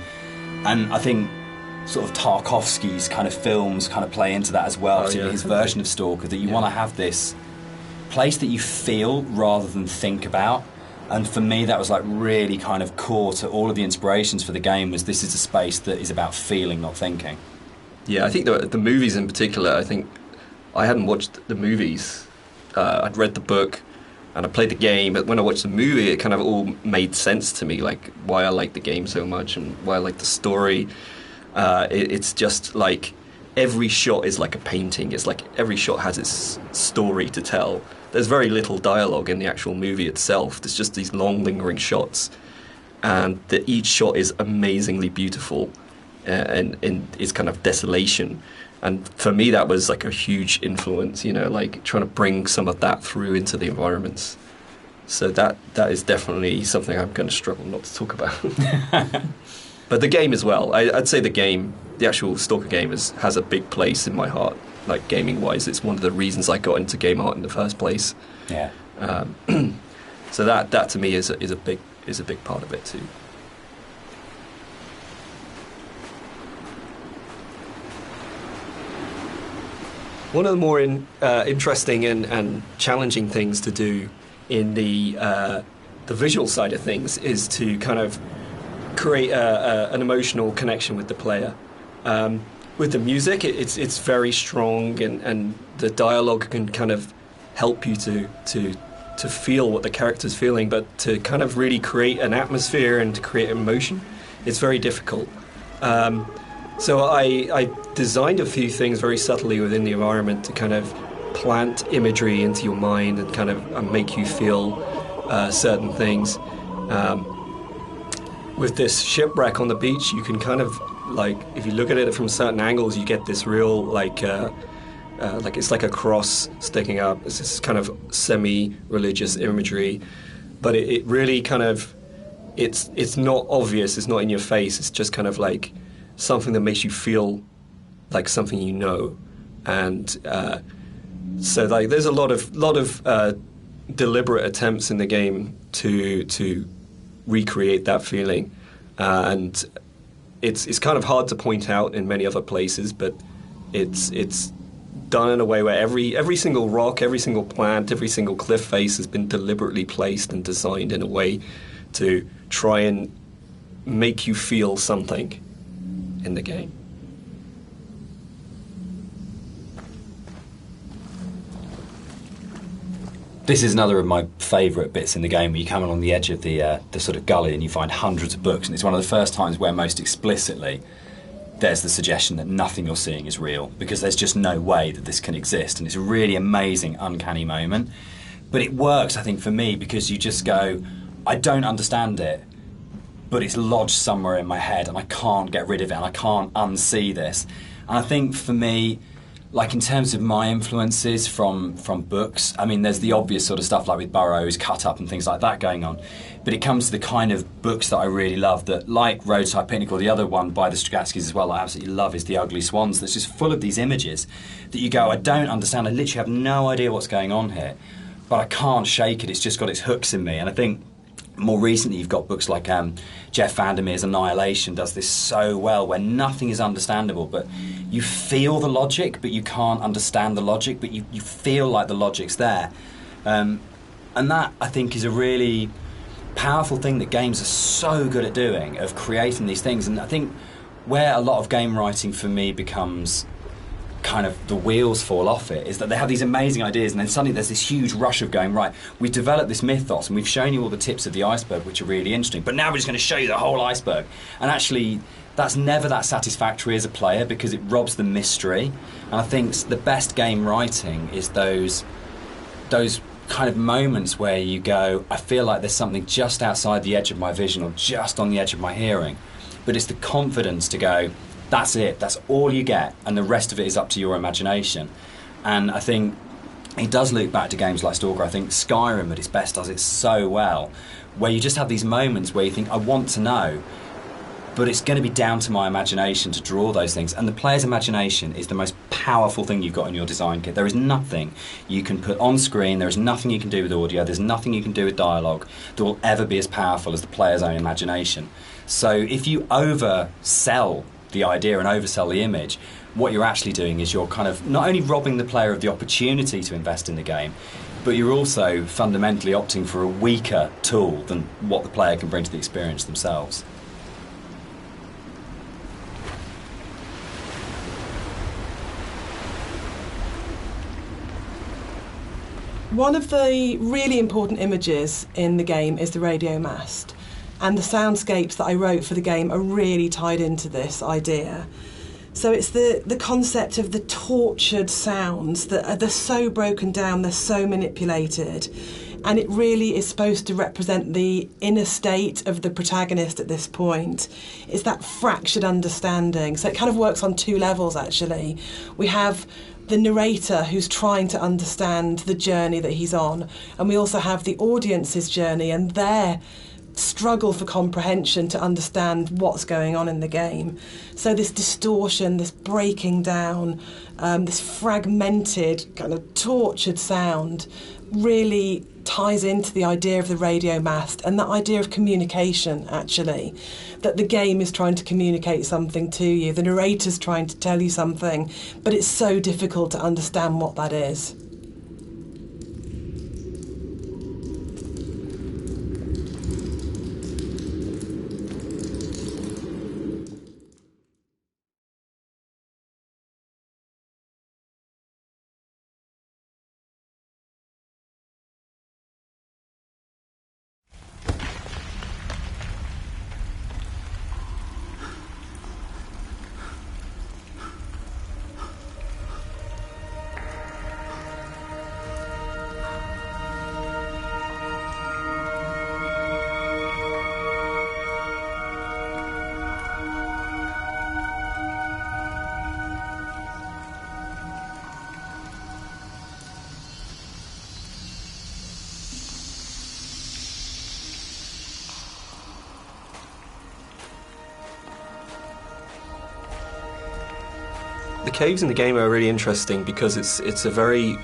And I think sort of Tarkovsky's kind of films kind of play into that as well, particularly his version of Stalker, that you want to have this place that you feel rather than think about. And for me, that was like really kind of core to all of the inspirations for the game, was this is a space that is about feeling, not thinking. Yeah, I think the movies in particular, I think I hadn't watched the movies. I'd read the book and I played the game, but when I watched the movie, it kind of all made sense to me, like why I like the game so much and why I like the story. It's just like every shot is like a painting. It's like every shot has its story to tell. There's very little dialogue in the actual movie itself. There's just these long, lingering shots, and each shot is amazingly beautiful in its kind of desolation. And for me, that was like a huge influence, you know, like trying to bring some of that through into the environments. So that is definitely something I'm going to struggle not to talk about. But the game as well. I'd say the actual Stalker game has a big place in my heart, like gaming-wise. It's one of the reasons I got into game art in the first place. Yeah. So that to me is a big part of it too. One of the more interesting and challenging things to do in the visual side of things is to kind of create an emotional connection with the player. With the music, it's very strong, and the dialogue can kind of help you to feel what the character's feeling, but to kind of really create an atmosphere and to create emotion, it's very difficult. So I designed a few things very subtly within the environment to kind of plant imagery into your mind and kind of make you feel certain things. With this shipwreck on the beach, you can kind of, like, if you look at it from certain angles, you get this real, like it's like a cross sticking up. It's this kind of semi-religious imagery, but it really kind of, it's not obvious, it's not in your face, it's just kind of like something that makes you feel like something you know. And so like there's a lot of deliberate attempts in the game to recreate that feeling, and it's kind of hard to point out in many other places, but it's done in a way where every single rock, every single plant, every single cliff face has been deliberately placed and designed in a way to try and make you feel something in the game. This is another of my favourite bits in the game, where you come along the edge of the sort of gully and you find hundreds of books, and it's one of the first times where most explicitly there's the suggestion that nothing you're seeing is real, because there's just no way that this can exist, and it's a really amazing, uncanny moment. But it works, I think, for me, because you just go, I don't understand it, but it's lodged somewhere in my head and I can't get rid of it and I can't unsee this. And I think for me, like in terms of my influences from books, I mean, there's the obvious sort of stuff like with Burroughs, Cut Up and things like that going on. But it comes to the kind of books that I really love, that, like Roadside Picnic, or the other one by the Strugatskys as well, I absolutely love, is The Ugly Swans, that's just full of these images that you go, I don't understand, I literally have no idea what's going on here, but I can't shake it, it's just got its hooks in me. And I think more recently you've got books like Jeff Vandermeer's Annihilation does this so well, where nothing is understandable, but you feel the logic, but you can't understand the logic, but you feel like the logic's there. And that, I think, is a really powerful thing that games are so good at doing, of creating these things. And I think where a lot of game writing for me becomes kind of the wheels fall off it, is that they have these amazing ideas and then suddenly there's this huge rush of going, right, we've developed this mythos and we've shown you all the tips of the iceberg, which are really interesting, but now we're just going to show you the whole iceberg. And actually that's never that satisfactory as a player, because it robs the mystery. And I think the best game writing is those kind of moments where you go, I feel like there's something just outside the edge of my vision or just on the edge of my hearing, but it's the confidence to go, that's it, that's all you get, and the rest of it is up to your imagination. And I think it does loop back to games like Stalker. I think Skyrim at its best does it so well, where you just have these moments where you think, I want to know, but it's going to be down to my imagination to draw those things. And the player's imagination is the most powerful thing you've got in your design kit. There is nothing you can put on screen, there is nothing you can do with audio, there's nothing you can do with dialogue that will ever be as powerful as the player's own imagination. So if you oversell the idea and oversell the image, what you're actually doing is you're kind of not only robbing the player of the opportunity to invest in the game, but you're also fundamentally opting for a weaker tool than what the player can bring to the experience themselves. One of the really important images in the game is the radio mast, and the soundscapes that I wrote for the game are really tied into this idea. So it's the concept of the tortured sounds that they're so broken down, they're so manipulated. And it really is supposed to represent the inner state of the protagonist at this point. It's that fractured understanding. So it kind of works on two levels, actually. We have the narrator who's trying to understand the journey that he's on, and we also have the audience's journey and their struggle for comprehension to understand what's going on in the game. So this distortion, this breaking down, this fragmented, kind of tortured sound really ties into the idea of the radio mast and that idea of communication, actually, that the game is trying to communicate something to you, the narrator's trying to tell you something, but it's so difficult to understand what that is. The caves in the game are really interesting because it's a very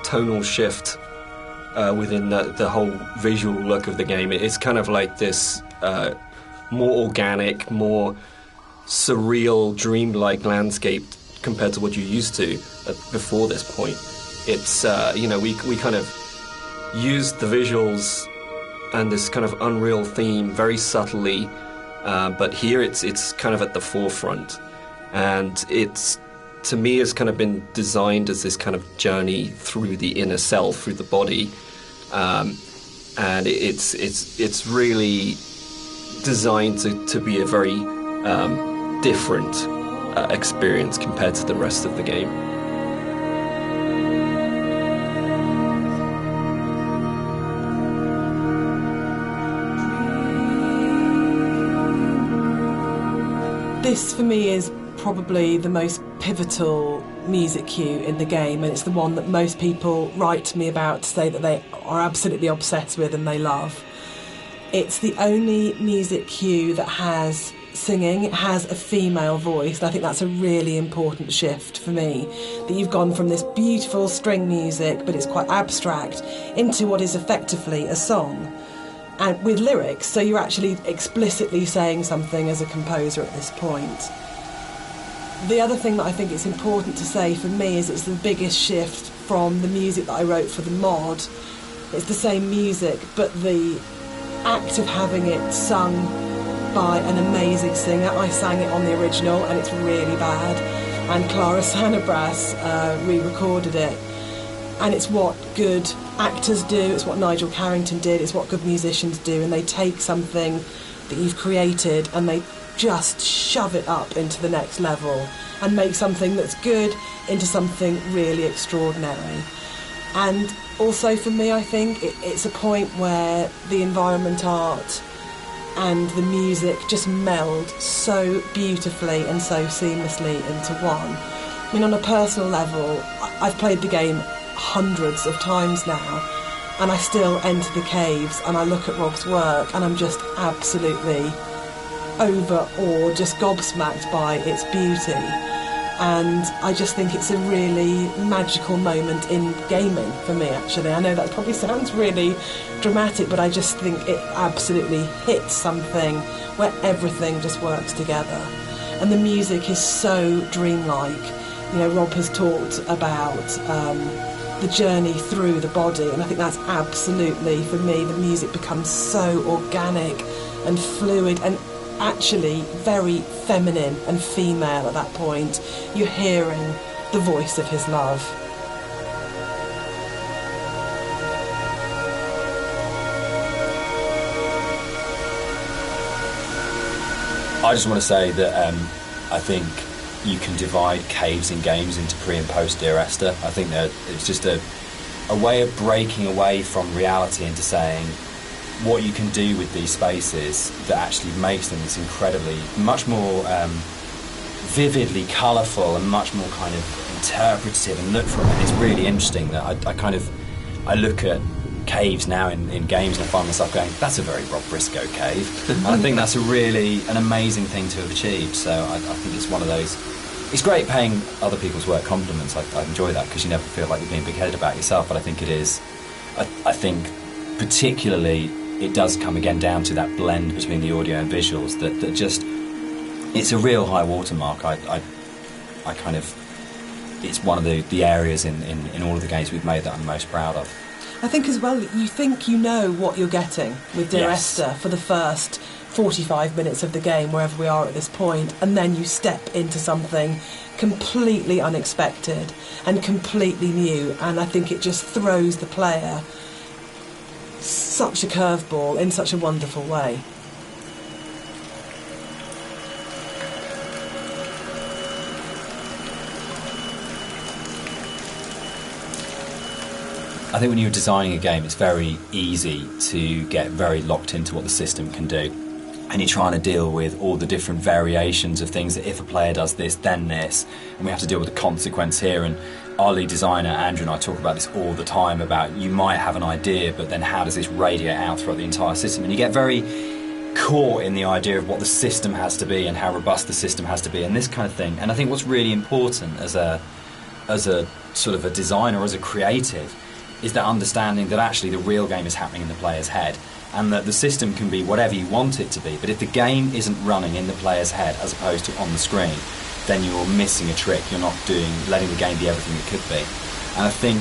tonal shift within the whole visual look of the game. It's kind of like this more organic, more surreal, dreamlike landscape compared to what you're used to before this point. It's we kind of used the visuals and this kind of unreal theme very subtly, but here it's kind of at the forefront. And it's, to me, has kind of been designed as this kind of journey through the inner self, through the body, and it's really designed to be a very different experience compared to the rest of the game. This, for me, is probably the most pivotal music cue in the game, and it's the one that most people write to me about to say that they are absolutely obsessed with and they love. It's the only music cue that has singing. It has a female voice, and I think that's a really important shift for me, that you've gone from this beautiful string music, but it's quite abstract, into what is effectively a song and with lyrics, so you're actually explicitly saying something as a composer at this point. The other thing that I think it's important to say for me is it's the biggest shift from the music that I wrote for the mod. It's the same music, but the act of having it sung by an amazing singer. I sang it on the original and it's really bad, and Clara Sanabras re-recorded it. And it's what good actors do, it's what Nigel Carrington did, it's what good musicians do, and they take something that you've created and they just shove it up into the next level and make something that's good into something really extraordinary. And also for me, I think it's a point where the environment art and the music just meld so beautifully and so seamlessly into one. I mean, on a personal level, I've played the game hundreds of times now, and I still enter the caves and I look at Rob's work and I'm just absolutely overawed, just gobsmacked by its beauty. And I just think it's a really magical moment in gaming for me, actually. I know that probably sounds really dramatic, but I just think it absolutely hits something where everything just works together. And the music is so dreamlike. You know, Rob has talked about the journey through the body, and I think that's absolutely, for me, the music becomes so organic and fluid and actually very feminine and female at that point. You're hearing the voice of his love. I just want to say that I think you can divide caves in games into pre and post Dear Esther. I think that it's just a way of breaking away from reality into saying what you can do with these spaces that actually makes them this incredibly, much more vividly colourful and much more kind of interpretative and look for it. And it's really interesting that I look at caves now in games and I find myself going, that's a very Rob Briscoe cave. And I think that's an amazing thing to have achieved. So I think it's one of those. It's great paying other people's work compliments. I enjoy that because you never feel like you're being big-headed about yourself. But I think it is. I think particularly it does come again down to that blend between the audio and visuals that just, it's a real high watermark. I kind of, it's one of the areas in all of the games we've made that I'm most proud of. I think as well, you think you know what you're getting with Dear Yes. Esther for the first 45 minutes of the game, wherever we are at this point, and then you step into something completely unexpected and completely new, and I think it just throws the player such a curveball in such a wonderful way. I think when you're designing a game, it's very easy to get very locked into what the system can do. And you're trying to deal with all the different variations of things that if a player does this, then this. And we have to deal with the consequence here. And our lead designer, Andrew, and I talk about this all the time, about you might have an idea, but then how does this radiate out throughout the entire system? And you get very caught in the idea of what the system has to be and how robust the system has to be and this kind of thing. And I think what's really important as a sort of a designer, as a creative, is that understanding that actually the real game is happening in the player's head, and that the system can be whatever you want it to be, but if the game isn't running in the player's head as opposed to on the screen, then you're missing a trick. You're not letting the game be everything it could be. And I think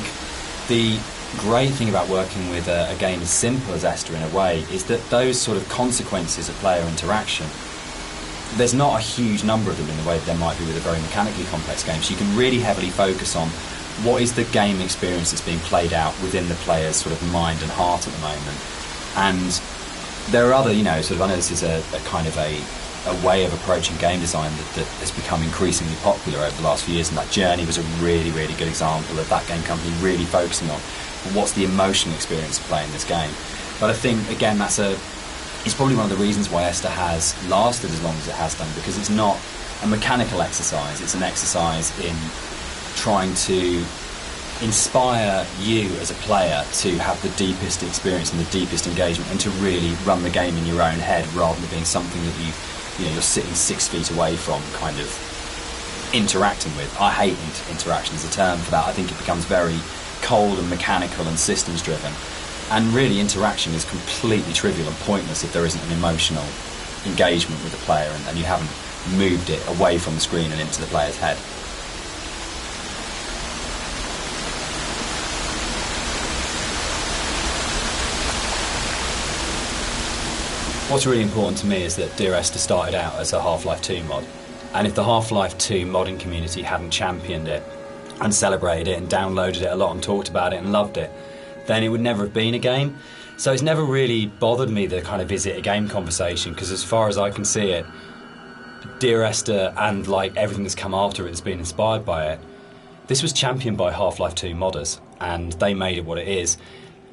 the great thing about working with a game as simple as Esther in a way is that those sort of consequences of player interaction, there's not a huge number of them in the way that there might be with a very mechanically complex game. So you can really heavily focus on what is the game experience that's being played out within the player's sort of mind and heart at the moment. And there are other, sort of, I know this is a kind of a way of approaching game design that has become increasingly popular over the last few years, and that Journey was a really, really good example of that game company really focusing on what's the emotional experience of playing this game. But I think, again, it's probably one of the reasons why Esther has lasted as long as it has done, because it's not a mechanical exercise, it's an exercise in trying to inspire you as a player to have the deepest experience and the deepest engagement, and to really run the game in your own head rather than being something that you're sitting 6 feet away from, kind of interacting with. I hate interaction as a term for that. I think it becomes very cold and mechanical and systems driven, and really interaction is completely trivial and pointless if there isn't an emotional engagement with the player and you haven't moved it away from the screen and into the player's head. What's really important to me is that Dear Esther started out as a Half-Life 2 mod, and if the Half-Life 2 modding community hadn't championed it and celebrated it and downloaded it a lot and talked about it and loved it, then it would never have been a game. So it's never really bothered me, the kind of is it a game conversation, because as far as I can see it, Dear Esther and like everything that's come after it that's been inspired by it, this was championed by Half-Life 2 modders, and they made it what it is.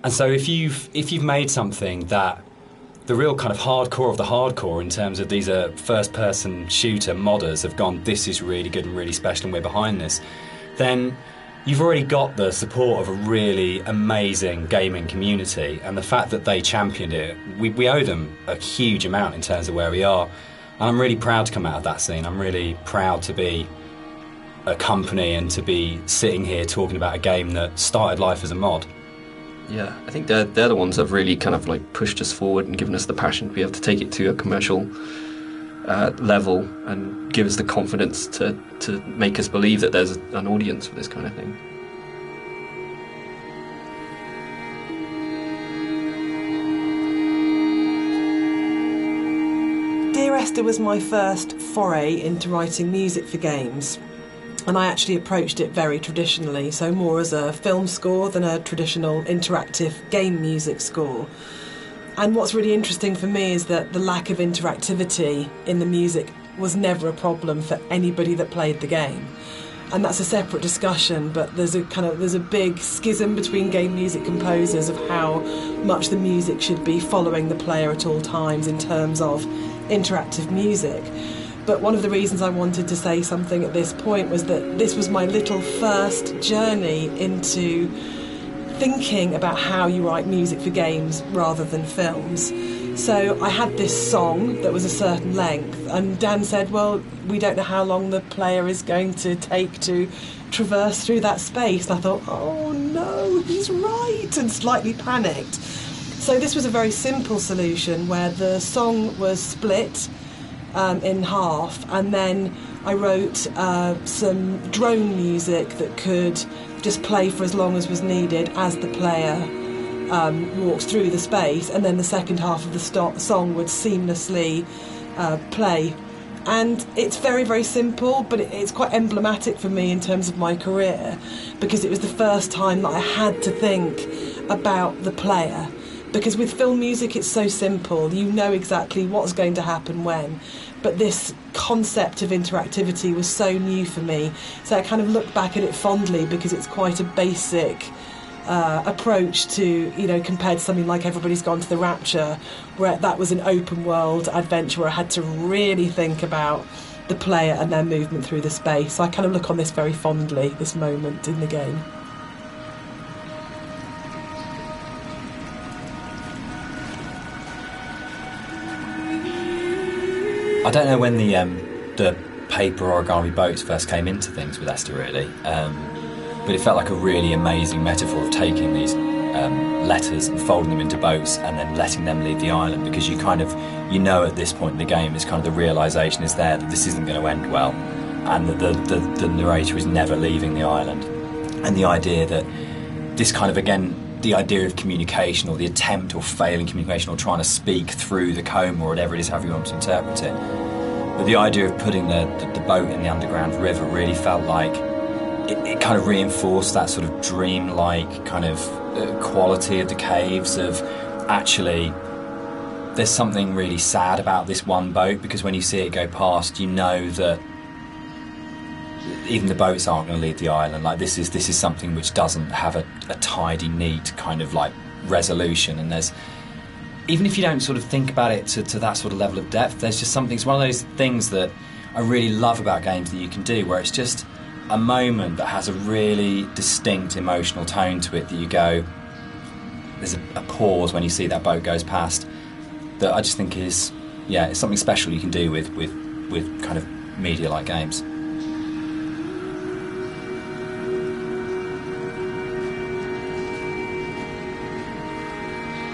And so if you've made something that the real kind of hardcore of the hardcore, in terms of these are first-person shooter modders, have gone, this is really good and really special and we're behind this, then you've already got the support of a really amazing gaming community, and the fact that they championed it, we owe them a huge amount in terms of where we are. And I'm really proud to come out of that scene. I'm really proud to be a company and to be sitting here talking about a game that started life as a mod. Yeah, I think they're the ones that have really kind of like pushed us forward and given us the passion to be able to take it to a commercial level and give us the confidence to make us believe that there's an audience for this kind of thing. Dear Esther was my first foray into writing music for games. And I actually approached it very traditionally, so more as a film score than a traditional interactive game music score. And what's really interesting for me is that the lack of interactivity in the music was never a problem for anybody that played the game. and that's a separate discussion, but there's a big schism between game music composers of how much the music should be following the player at all times in terms of interactive music. But one of the reasons I wanted to say something at this point was that this was my little first journey into thinking about how you write music for games rather than films. So I had this song that was a certain length, and Dan said, well, we don't know how long the player is going to take to traverse through that space. And I thought, oh no, he's right, and slightly panicked. So this was a very simple solution where the song was split in half, and then I wrote some drone music that could just play for as long as was needed as the player walks through the space, and then the second half of the song would seamlessly play. And it's very, very simple, but it's quite emblematic for me in terms of my career, because it was the first time that I had to think about the player. Because with film music it's so simple, you know exactly what's going to happen when, but this concept of interactivity was so new for me, so I kind of look back at it fondly because it's quite a basic approach to, you know, compared to something like Everybody's Gone to the Rapture, where that was an open world adventure where I had to really think about the player and their movement through the space. So I kind of look on this very fondly, this moment in the game. I don't know when the paper origami boats first came into things with Esther, really, but it felt like a really amazing metaphor of taking these letters and folding them into boats and then letting them leave the island, because you know at this point in the game is kind of the realisation is there that this isn't going to end well, and that the narrator is never leaving the island, and the idea that this kind of, again, the idea of communication, or the attempt or failing communication, or trying to speak through the coma, or whatever it is, however you want to interpret it. But the idea of putting the boat in the underground river really felt like it kind of reinforced that sort of dream-like kind of quality of the caves, of actually there's something really sad about this one boat, because when you see it go past, you know that even the boats aren't going to leave the island. Like this is something which doesn't have a tidy, neat kind of like resolution. And there's, even if you don't sort of think about it to that sort of level of depth, there's just something. It's one of those things that I really love about games that you can do, where it's just a moment that has a really distinct emotional tone to it, that you go, there's a pause when you see that boat goes past, that I just think is, yeah, it's something special you can do with kind of media like games.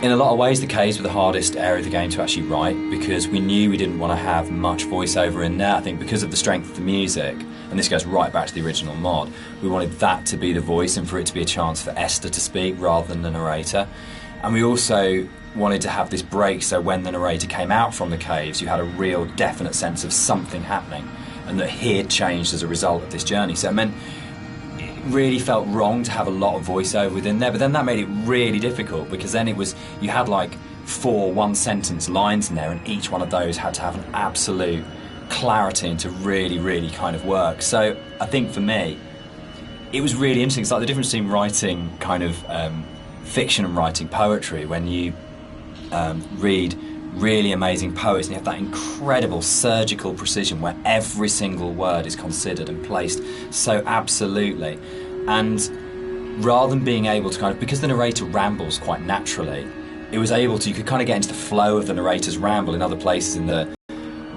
In a lot of ways, the caves were the hardest area of the game to actually write, because we knew we didn't want to have much voiceover in there. I think because of the strength of the music, and this goes right back to the original mod, we wanted that to be the voice and for it to be a chance for Esther to speak rather than the narrator. And we also wanted to have this break, so when the narrator came out from the caves, you had a real definite sense of something happening, and that he had changed as a result of this journey. So it meant really felt wrong to have a lot of voiceover within there, but then that made it really difficult, because then it was, you had like 4 one-sentence lines in there, and each one of those had to have an absolute clarity and to really, really kind of work. So I think for me, it was really interesting. It's like the difference between writing kind of fiction and writing poetry. When you read really amazing poets and you have that incredible surgical precision where every single word is considered and placed so absolutely, and rather than being able to kind of, because the narrator rambles quite naturally, it was able to, you could kind of get into the flow of the narrator's ramble in other places in the,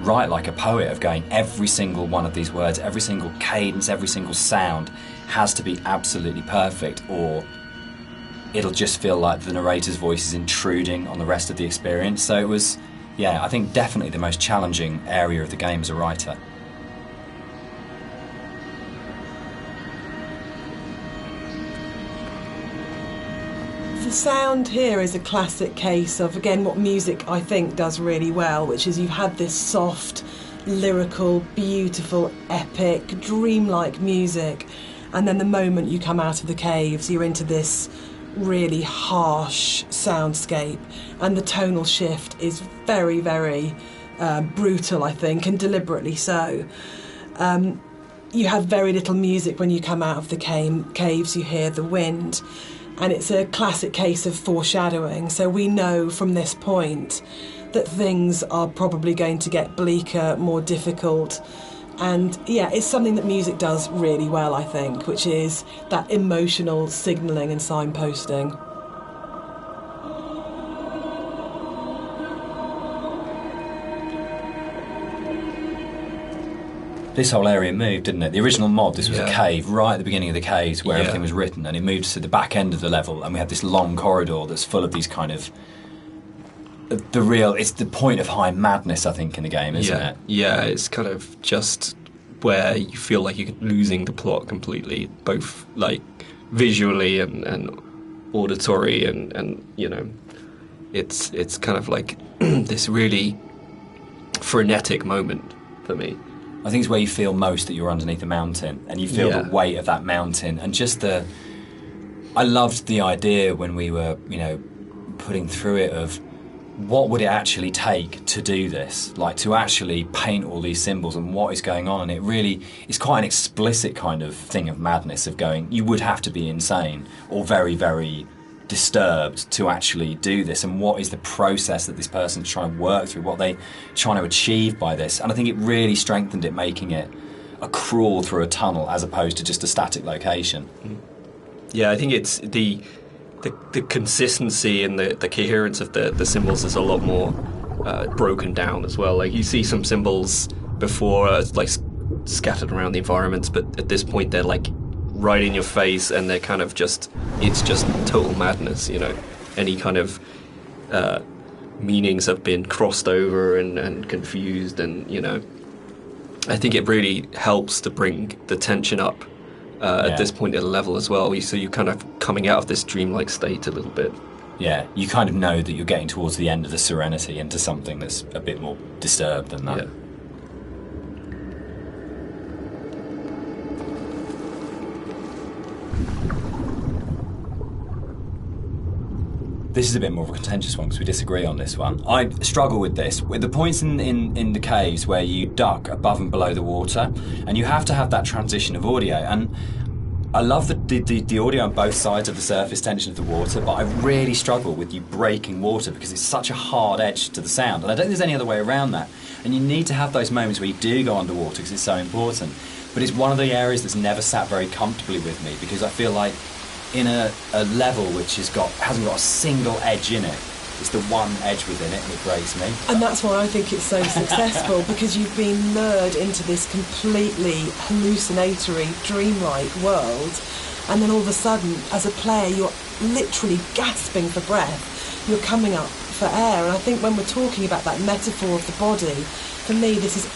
write like a poet, of going, every single one of these words, every single cadence, every single sound has to be absolutely perfect, or it'll just feel like the narrator's voice is intruding on the rest of the experience. So it was, yeah, I think definitely the most challenging area of the game as a writer. The sound here is a classic case of, again, what music I think does really well, which is you've had this soft, lyrical, beautiful, epic, dreamlike music, and then the moment you come out of the caves, you're into this really harsh soundscape, and the tonal shift is very, very brutal, I think, and deliberately so. you have very little music when you come out of the caves. You hear the wind, and it's a classic case of foreshadowing. So we know from this point that things are probably going to get bleaker, more difficult. And yeah, it's something that music does really well, I think, which is that emotional signalling and signposting. This whole area moved, didn't it? The original mod, this was a cave right at the beginning of the caves where everything was written, and it moved to the back end of the level, and we have this long corridor that's full of these kind of it's the point of high madness, I think, in the game, isn't it? Yeah, it's kind of just where you feel like you're losing the plot completely, both like visually and auditory, and you know, it's kind of like this really frenetic moment for me. I think it's where you feel most that you're underneath a mountain, and you feel the weight of that mountain, and just I loved the idea when we were, you know, putting through it of what would it actually take to do this, like to actually paint all these symbols and what is going on. And it really is quite an explicit kind of thing of madness of going, you would have to be insane or very, very disturbed to actually do this, and what is the process that this person's trying to work through, what they trying to achieve by this. And I think it really strengthened it, making it a crawl through a tunnel as opposed to just a static location. Yeah, I think it's the consistency and the coherence of the symbols is a lot more broken down as well. Like you see some symbols before like scattered around the environments, but at this point they're like right in your face, and they're kind of it's just total madness, you know. Any kind of meanings have been crossed over and confused, and you know, I think it really helps to bring the tension up at this point in the level as well. So you're kind of coming out of this dreamlike state a little bit. Yeah, you kind of know that you're getting towards the end of the serenity into something that's a bit more disturbed than that. Yeah. This is a bit more of a contentious one because we disagree on this one. I struggle with this. With the points in the caves where you duck above and below the water, and you have to have that transition of audio. And I love the audio on both sides of the surface tension of the water, but I really struggle with you breaking water because it's such a hard edge to the sound. And I don't think there's any other way around that. And you need to have those moments where you do go underwater because it's so important. But it's one of the areas that's never sat very comfortably with me because I feel like in a level which hasn't got a single edge in it, it's the one edge within it, and it breaks me. And that's why I think it's so successful, because you've been lured into this completely hallucinatory, dreamlike world, and then all of a sudden, as a player, you're literally gasping for breath. You're coming up for air, and I think when we're talking about that metaphor of the body, for me, it's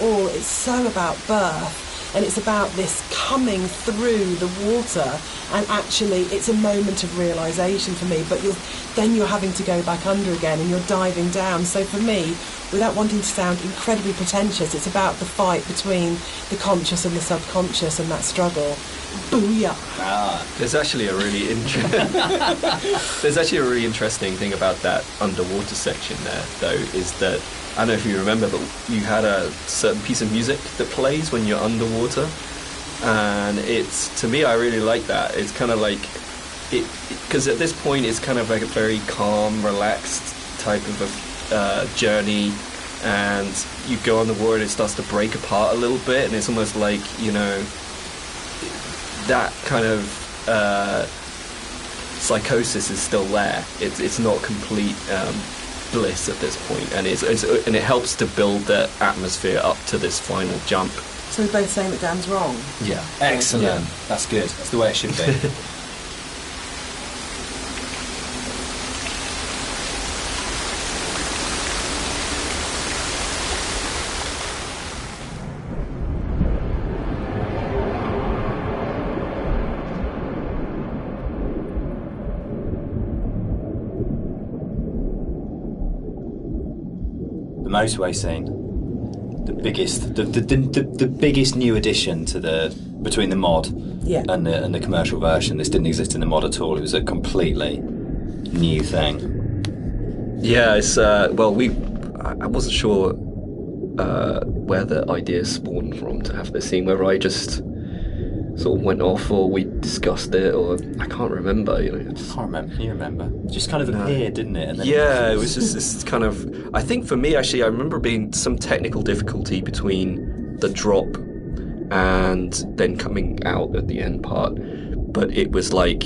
so about birth. And it's about this coming through the water, and actually it's a moment of realisation for me, but then you're having to go back under again and you're diving down. So for me, without wanting to sound incredibly pretentious, it's about the fight between the conscious and the subconscious and that struggle. Booyah! There's actually a really interesting thing about that underwater section there, though, is that I don't know if you remember, but you had a certain piece of music that plays when you're underwater, and to me, I really like that. It's kind of like because at this point it's kind of like a very calm, relaxed type of a journey, and you go on the water and it starts to break apart a little bit, and it's almost like, you know, that kind of psychosis is still there. It's not complete bliss at this point, and it helps to build the atmosphere up to this final jump. So we're both saying that Dan's wrong? Yeah. Excellent. Yeah. That's good. That's the way it should be. The motorway scene, the biggest new addition to between the mod and the commercial version. This didn't exist in the mod at all. It was a completely new thing. Yeah, it's I wasn't sure where the idea spawned from to have this scene, whether I just sort of went off, or we discussed it, or I can't remember. You know, I can't remember. Can you remember? It just kind of appeared, didn't it? And then it was just this kind of. I think for me, actually, I remember being some technical difficulty between the drop and then coming out at the end part, but it was like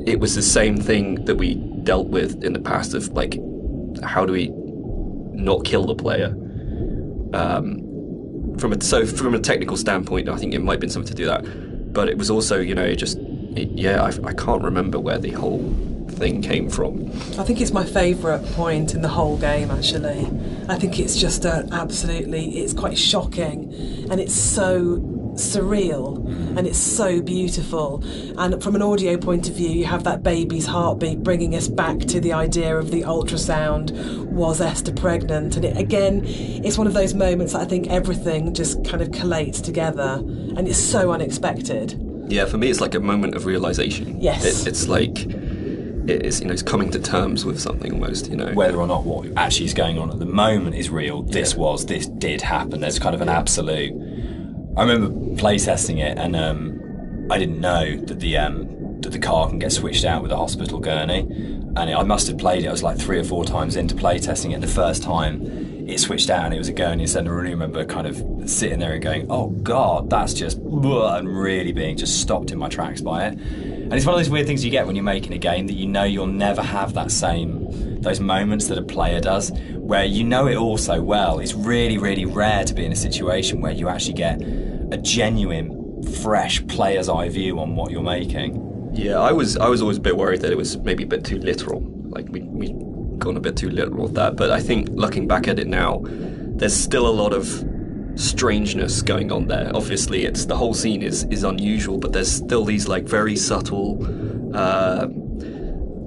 it was the same thing that we dealt with in the past of like, how do we not kill the player? From a technical standpoint, I think it might have been something to do that, but it was also, you know, I can't remember where the whole thing came from. I think it's my favourite point in the whole game, actually. I think it's just it's quite shocking, and it's so surreal, and it's so beautiful. And from an audio point of view, you have that baby's heartbeat bringing us back to the idea of the ultrasound. Was Esther pregnant? And it's one of those moments that I think everything just kind of collates together, and it's so unexpected. Yeah, for me, it's like a moment of realisation. Yes. It's like it's coming to terms with something almost, you know. Whether or not what actually is going on at the moment is real, this did happen. There's kind of an absolute. I remember playtesting it, and I didn't know that the car can get switched out with a hospital gurney, and I must have played it. I was like 3 or 4 times into playtesting it. The first time it switched out and it was a gurney instead, and I really remember kind of sitting there and going, "Oh God, that's just," and really being just stopped in my tracks by it. And it's one of those weird things you get when you're making a game, that you know you'll never have those moments that a player does, where you know it all so well. It's really, really rare to be in a situation where you actually get a genuine, fresh player's eye view on what you're making. Yeah, I was always a bit worried that it was maybe a bit too literal. Like we gone a bit too literal with that. But I think looking back at it now, there's still a lot of strangeness going on there. Obviously, the whole scene is unusual, but there's still these like very subtle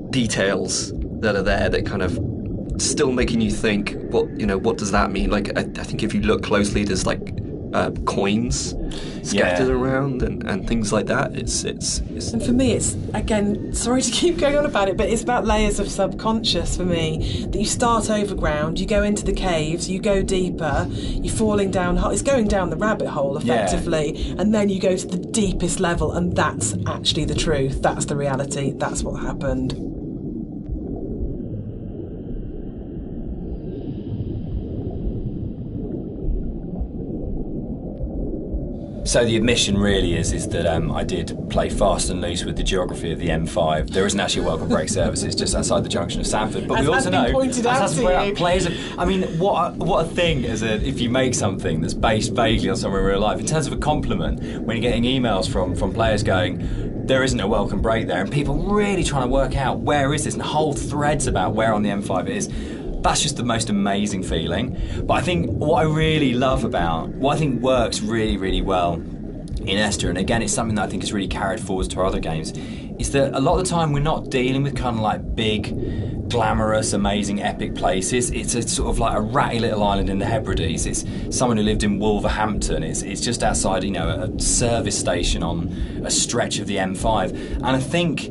details that are there that kind of still making you think, what does that mean? Like I think if you look closely, there's like coins scattered around and things like that. It's and for me, it's, again, sorry to keep going on about it, but it's about layers of subconscious for me. That you start overground, you go into the caves, you go deeper, you're falling down, it's going down the rabbit hole effectively, and then you go to the deepest level, and that's actually the truth, that's the reality, that's what happened. So the admission really is that I did play fast and loose with the geography of the M5. There isn't actually a welcome break service. It's just outside the junction of Sanford. But we also know, players. I mean, what a thing if you make something that's based vaguely on somewhere in real life. In terms of a compliment, when you're getting emails from players going, there isn't a welcome break there, and people really trying to work out where is this, and whole threads about where on the M5 it is. That's just the most amazing feeling. But I think what I think works really, really well in Esther, and again it's something that I think is really carried forward to our other games, is that a lot of the time we're not dealing with kind of like big, glamorous, amazing, epic places. It's a sort of like a ratty little island in the Hebrides. It's someone who lived in Wolverhampton. It's just outside, a service station on a stretch of the M5. And I think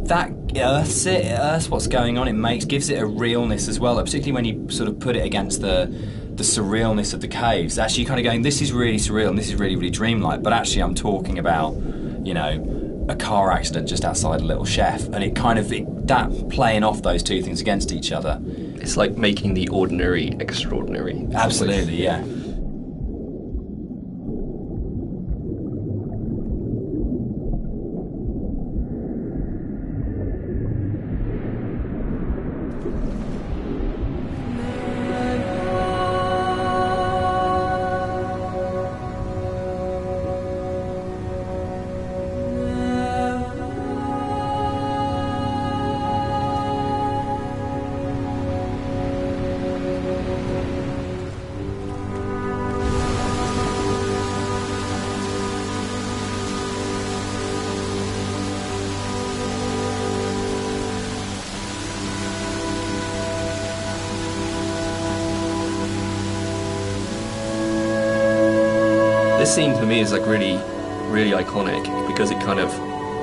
that earths what's going on. Gives it a realness as well, particularly when you sort of put it against the surrealness of the caves. Actually, you're kind of going, this is really surreal and this is really, really dreamlike, but actually I'm talking about, a car accident just outside a little chef, and that playing off those two things against each other. It's like making the ordinary extraordinary. Absolutely, yeah. This scene for me is like really, really iconic because it kind of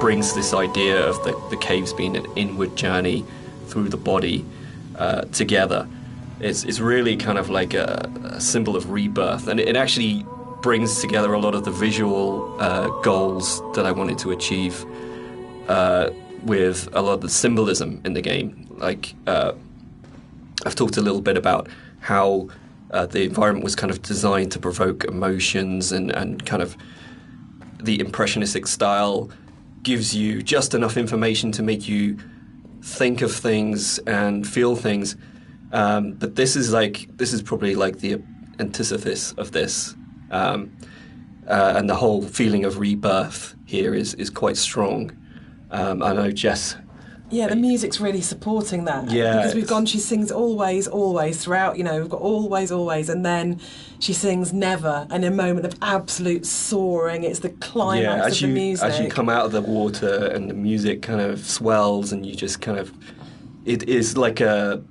brings this idea of the caves being an inward journey through the body together. It's really kind of like a symbol of rebirth, and it actually brings together a lot of the visual goals that I wanted to achieve with a lot of the symbolism in the game. Like, I've talked a little bit about how the environment was kind of designed to provoke emotions, and kind of the impressionistic style gives you just enough information to make you think of things and feel things. But this is probably like the antithesis of this. And the whole feeling of rebirth here is quite strong. I know Jess. Yeah, the music's really supporting that. Yeah, because we've gone. She sings always, always throughout. We've got always, always, and then she sings never. And a moment of absolute soaring. It's the climax of the music. As you come out of the water, and the music kind of swells, and you just kind of, it is like a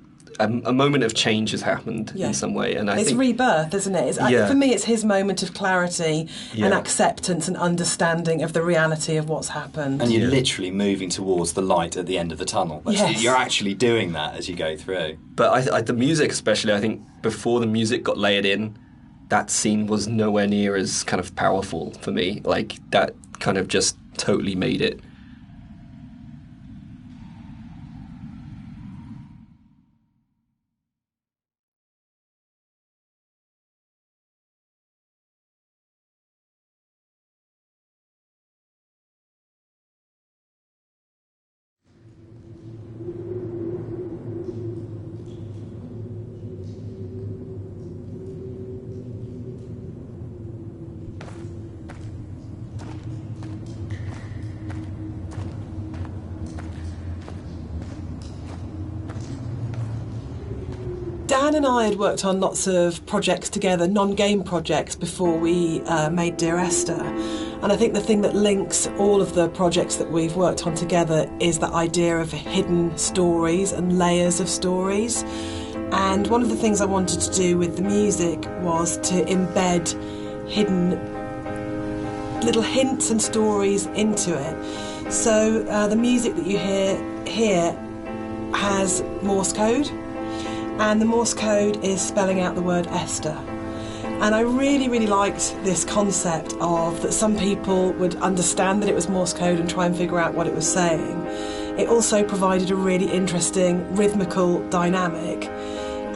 moment of change has happened in some way, and it's rebirth, isn't it? For me, it's his moment of clarity and acceptance and understanding of the reality of what's happened. And you're literally moving towards the light at the end of the tunnel. You're actually doing that as you go through. But the music, especially, I think before the music got layered in, that scene was nowhere near as kind of powerful for me. Like, that kind of just totally made it. Dan and I had worked on lots of projects together, non-game projects, before we made Dear Esther. And I think the thing that links all of the projects that we've worked on together is that idea of hidden stories and layers of stories. And one of the things I wanted to do with the music was to embed hidden little hints and stories into it. So the music that you hear here has Morse code. And the Morse code is spelling out the word Esther. And I really, really liked this concept of that some people would understand that it was Morse code and try and figure out what it was saying. It also provided a really interesting rhythmical dynamic.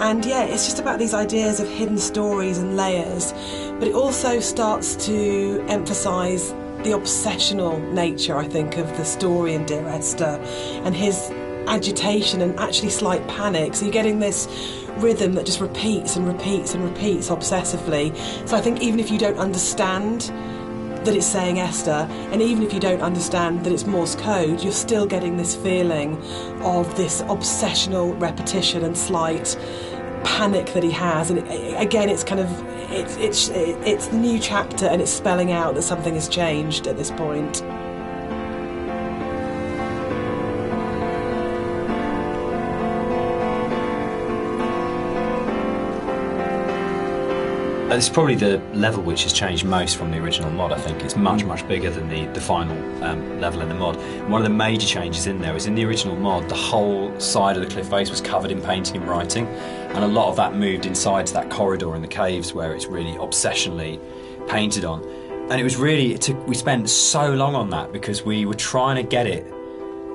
And it's just about these ideas of hidden stories and layers, but it also starts to emphasise the obsessional nature, I think, of the story in Dear Esther, and his agitation and actually slight panic. So you're getting this rhythm that just repeats and repeats and repeats obsessively. So I think even if you don't understand that it's saying Esther, and even if you don't understand that it's Morse code, you're still getting this feeling of this obsessional repetition and slight panic that he has. And again, it's kind of it's the new chapter, and it's spelling out that something has changed at this point. It's probably the level which has changed most from the original mod. I think it's much, much bigger than the final level in the mod. One of the major changes in there is in the original mod, the whole side of the cliff face was covered in painting and writing, and a lot of that moved inside to that corridor in the caves where it's really obsessionally painted on. And it was really, we spent so long on that because we were trying to get it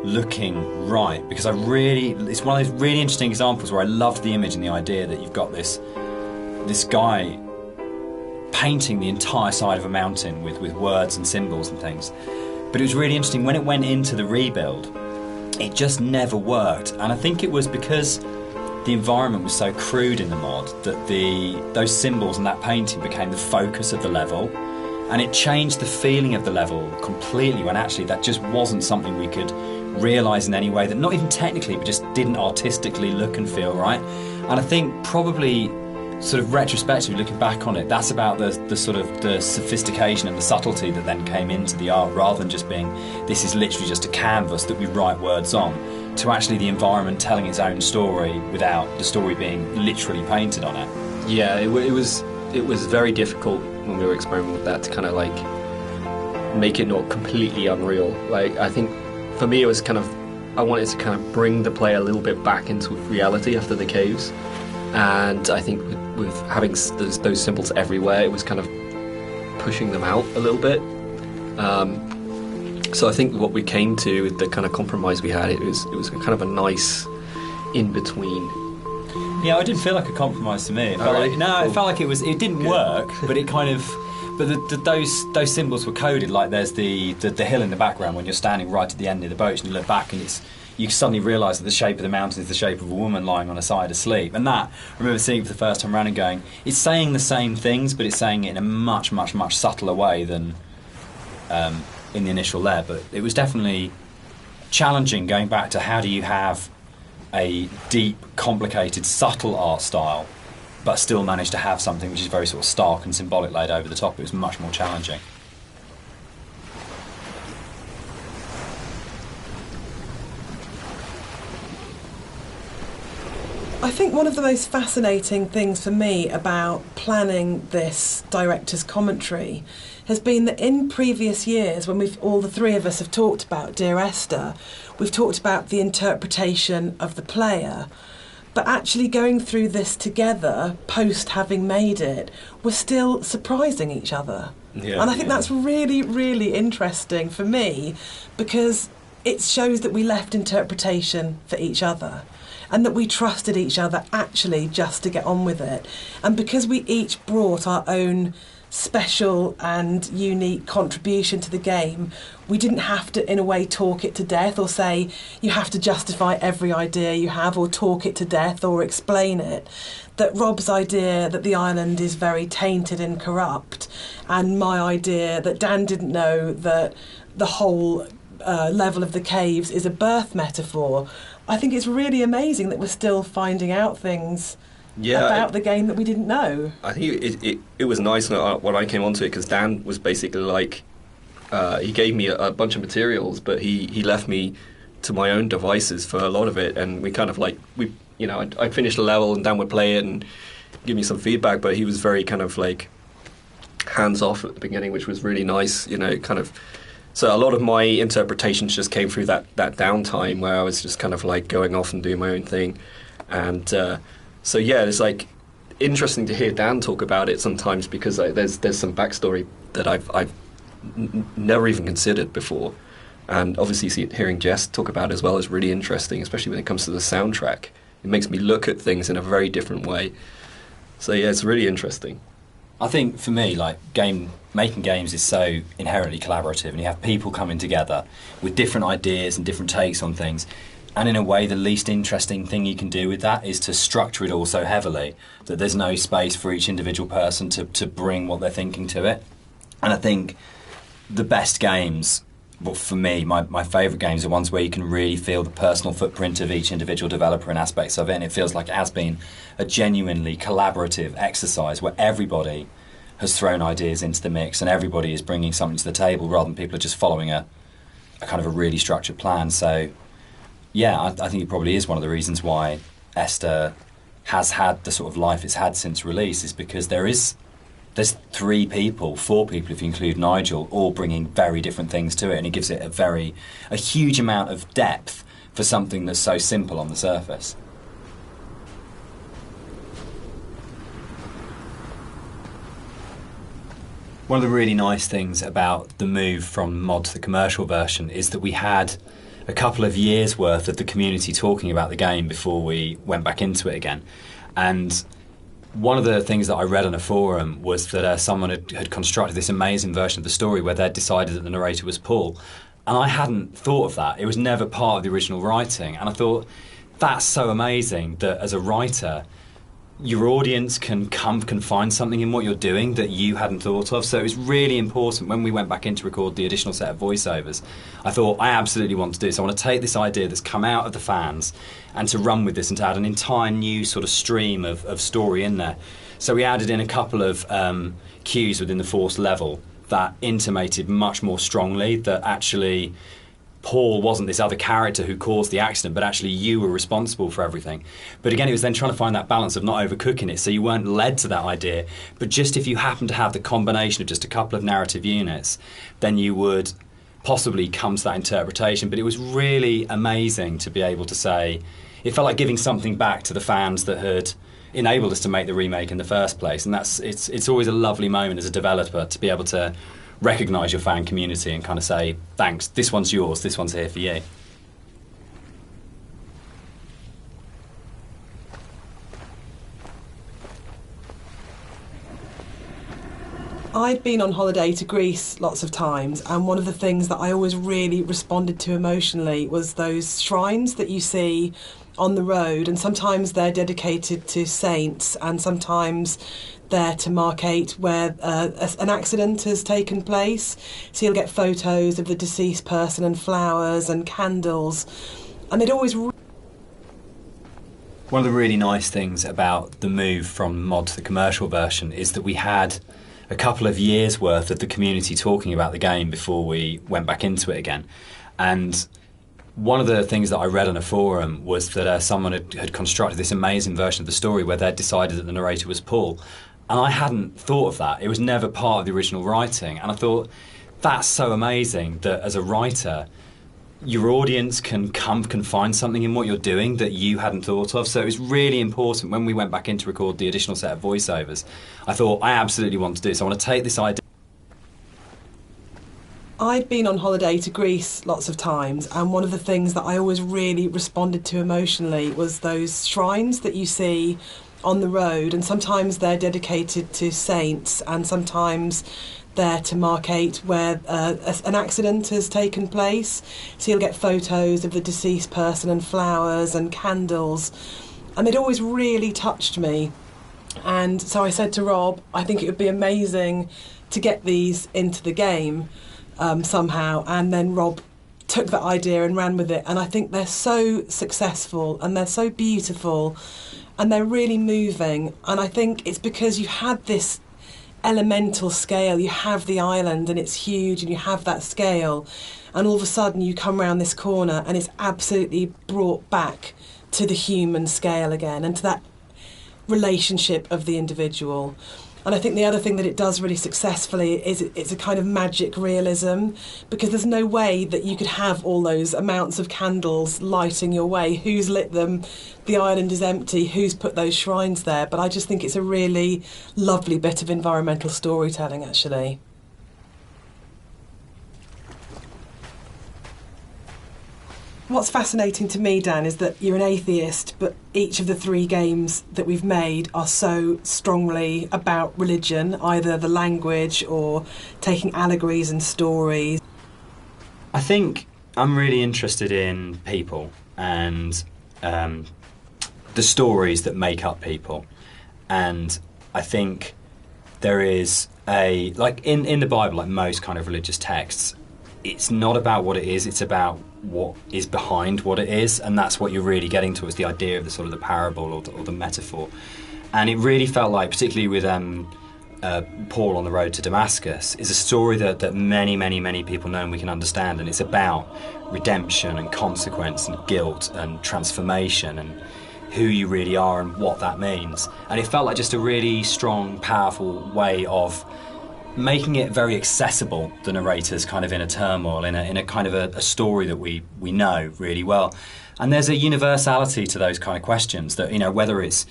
looking right, because it's one of those really interesting examples where I loved the image and the idea that you've got this guy painting the entire side of a mountain with words and symbols and things. But it was really interesting when it went into the rebuild, it just never worked. And I think it was because the environment was so crude in the mod that those symbols and that painting became the focus of the level, and it changed the feeling of the level completely, when actually that just wasn't something we could realise in any way, that not even technically but just didn't artistically look and feel right. And I think probably sort of retrospectively looking back on it, that's about the sort of the sophistication and the subtlety that then came into the art, rather than just being, this is literally just a canvas that we write words on, to actually the environment telling its own story without the story being literally painted on it. Yeah, it was very difficult when we were experimenting with that to kind of like make it not completely unreal. Like, I think for me it was kind of, I wanted to kind of bring the player a little bit back into reality after the caves. And I think with having those symbols everywhere, it was kind of pushing them out a little bit. So I think what we came to, the kind of compromise we had, it was kind of a nice in between. Yeah, it didn't feel like a compromise to me. It felt really? it felt like it didn't work, but it kind of. But those symbols were coded. Like there's the hill in the background when you're standing right at the end of the boat and you look back and you suddenly realise that the shape of the mountain is the shape of a woman lying on a side asleep. And that, I remember seeing it for the first time around and going, it's saying the same things, but it's saying it in a much, much, much subtler way than in the initial layer. But it was definitely challenging going back to how do you have a deep, complicated, subtle art style but still manage to have something which is very sort of stark and symbolic laid over the top. It was much more challenging. I think one of the most fascinating things for me about planning this director's commentary has been that in previous years, when all the three of us have talked about Dear Esther, we've talked about the interpretation of the player. But actually going through this together, post having made it, we're still surprising each other. Yeah, and I think that's really, really interesting for me, because it shows that we left interpretation for each other and that we trusted each other actually just to get on with it. And because we each brought our own special and unique contribution to the game, we didn't have to in a way talk it to death or say you have to justify every idea you have or talk it to death or explain it. That Rob's idea that the island is very tainted and corrupt, and my idea that Dan didn't know that the whole level of the caves is a birth metaphor. I think it's really amazing that we're still finding out things about the game that we didn't know. I think it was nice when I came onto it, because Dan was basically like, he gave me a bunch of materials, but he left me to my own devices for a lot of it, and we kind of like, I'd finish the level and Dan would play it and give me some feedback, but he was very kind of like hands-off at the beginning, which was really nice, kind of. So a lot of my interpretations just came through that downtime where I was just kind of like going off and doing my own thing. And so yeah, it's like interesting to hear Dan talk about it sometimes, because there's some backstory that I've never even considered before. And obviously hearing Jess talk about it as well is really interesting, especially when it comes to the soundtrack. It makes me look at things in a very different way. So yeah, it's really interesting. I think for me, like making games is so inherently collaborative, and you have people coming together with different ideas and different takes on things. And in a way, the least interesting thing you can do with that is to structure it all so heavily that there's no space for each individual person to bring what they're thinking to it. And I think the best games, well, for me, my favourite games are ones where you can really feel the personal footprint of each individual developer and aspects of it, and it feels like it has been a genuinely collaborative exercise where everybody has thrown ideas into the mix and everybody is bringing something to the table rather than people are just following a kind of a really structured plan. So yeah, I think it probably is one of the reasons why Esther has had the sort of life it's had since release, is because there's 4 people if you include Nigel, all bringing very different things to it, and it gives it a huge amount of depth for something that's so simple on the surface. One of the really nice things about the move from mod to the commercial version is that we had a couple of years worth of the community talking about the game before we went back into it again. And one of the things that I read on a forum was that someone had constructed this amazing version of the story where they'd decided that the narrator was Paul. And I hadn't thought of that. It was never part of the original writing. And I thought, that's so amazing that as a writer, your audience can find something in what you're doing that you hadn't thought of. So it was really important when we went back in to record the additional set of voiceovers. I thought, I absolutely want to do this. I want to take this idea that's come out of the fans and to run with this and to add an entire new sort of stream of story in there. So we added in a couple of cues within the force level that intimated much more strongly that actually Paul wasn't this other character who caused the accident, but actually you were responsible for everything. But again, it was then trying to find that balance of not overcooking it, so you weren't led to that idea, but just if you happen to have the combination of just a couple of narrative units, then you would possibly come to that interpretation. But it was really amazing to be able to say, it felt like giving something back to the fans that had enabled us to make the remake in the first place. And it's always a lovely moment as a developer to be able to recognise your fan community and kind of say, thanks, this one's yours, this one's here for you. I'd been on holiday to Greece lots of times, and one of the things that I always really responded to emotionally was those shrines that you see on the road, and sometimes they're dedicated to saints, and sometimes they're to markate where an accident has taken place. So you'll get photos of the deceased person and flowers and candles, and they'd always... One of the really nice things about the move from mod to the commercial version is that we had a couple of years worth of the community talking about the game before we went back into it again. And one of the things that I read on a forum was that someone had constructed this amazing version of the story where they'd decided that the narrator was Paul. And I hadn't thought of that. It was never part of the original writing. And I thought, that's so amazing that as a writer, your audience can find something in what you're doing that you hadn't thought of. So it was really important when we went back in to record the additional set of voiceovers. I thought, I absolutely want to do this. I want to take this idea. I'd been on holiday to Greece lots of times, and one of the things that I always really responded to emotionally was those shrines that you see on the road, and sometimes they're dedicated to saints, and sometimes they're to markate where an accident has taken place. So you'll get photos of the deceased person and flowers and candles, and they'd always really touched me. And so I said to Rob, I think it would be amazing to get these into the game somehow, and then Rob took that idea and ran with it, and I think they're so successful and they're so beautiful and they're really moving. And I think it's because you had this elemental scale, you have the island and it's huge and you have that scale, and all of a sudden you come around this corner and it's absolutely brought back to the human scale again and to that relationship of the individual. And I think the other thing that it does really successfully is it's a kind of magic realism, because there's no way that you could have all those amounts of candles lighting your way. Who's lit them? The island is empty. Who's put those shrines there? But I just think it's a really lovely bit of environmental storytelling, actually. What's fascinating to me, Dan, is that you're an atheist, but each of the 3 games that we've made are so strongly about religion, either the language or taking allegories and stories. I think I'm really interested in people and the stories that make up people. And I think there is like in the Bible, like most kind of religious texts, it's not about what it is, it's about what is behind what it is, and that's what you're really getting to, is the idea of the sort of the parable or the metaphor. And it really felt like, particularly with Paul on the road to Damascus, is a story that many people know and we can understand, and it's about redemption and consequence and guilt and transformation and who you really are and what that means. And it felt like just a really strong, powerful way of making it very accessible, the narrator's kind of inner turmoil, in a kind of a story that we know really well. And there's a universality to those kind of questions that, whether it's,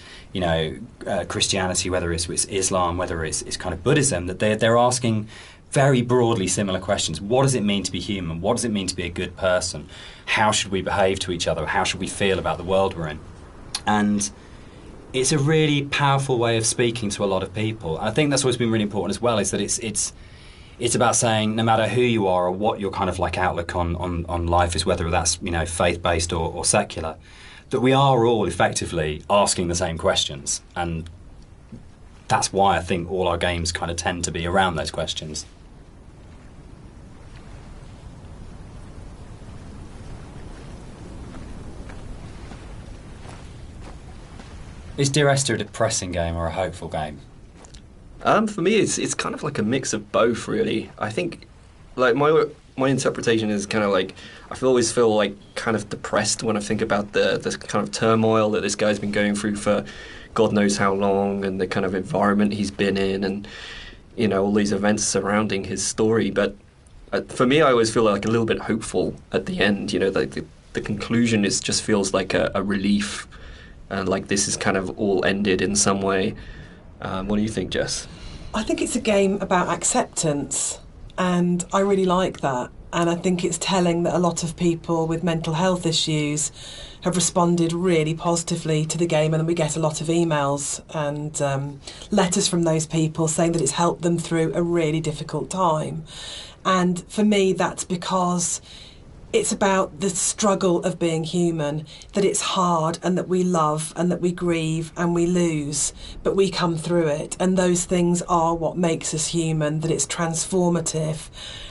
Christianity, whether it's Islam, whether it's kind of Buddhism, that they're asking very broadly similar questions. What does it mean to be human? What does it mean to be a good person? How should we behave to each other? How should we feel about the world we're in? And it's a really powerful way of speaking to a lot of people. I think that's what's been really important as well, is that it's about saying, no matter who you are or what your kind of like outlook on life is, whether that's faith-based or secular, that we are all effectively asking the same questions. And that's why I think all our games kind of tend to be around those questions. Is Dear Esther a depressing game or a hopeful game? For me, it's kind of like a mix of both, really. I think, like, my interpretation is kind of like, always feel like kind of depressed when I think about the kind of turmoil that this guy's been going through for God knows how long, and the kind of environment he's been in, and all these events surrounding his story. But for me, I always feel like a little bit hopeful at the end. The conclusion just feels like a relief. and like this is kind of all ended in some way. What do you think, Jess? I think it's a game about acceptance, and I really like that. And I think it's telling that a lot of people with mental health issues have responded really positively to the game, and then we get a lot of emails and letters from those people saying that it's helped them through a really difficult time. And for me, that's because it's about the struggle of being human, that it's hard and that we love and that we grieve and we lose, but we come through it. And those things are what makes us human, that it's transformative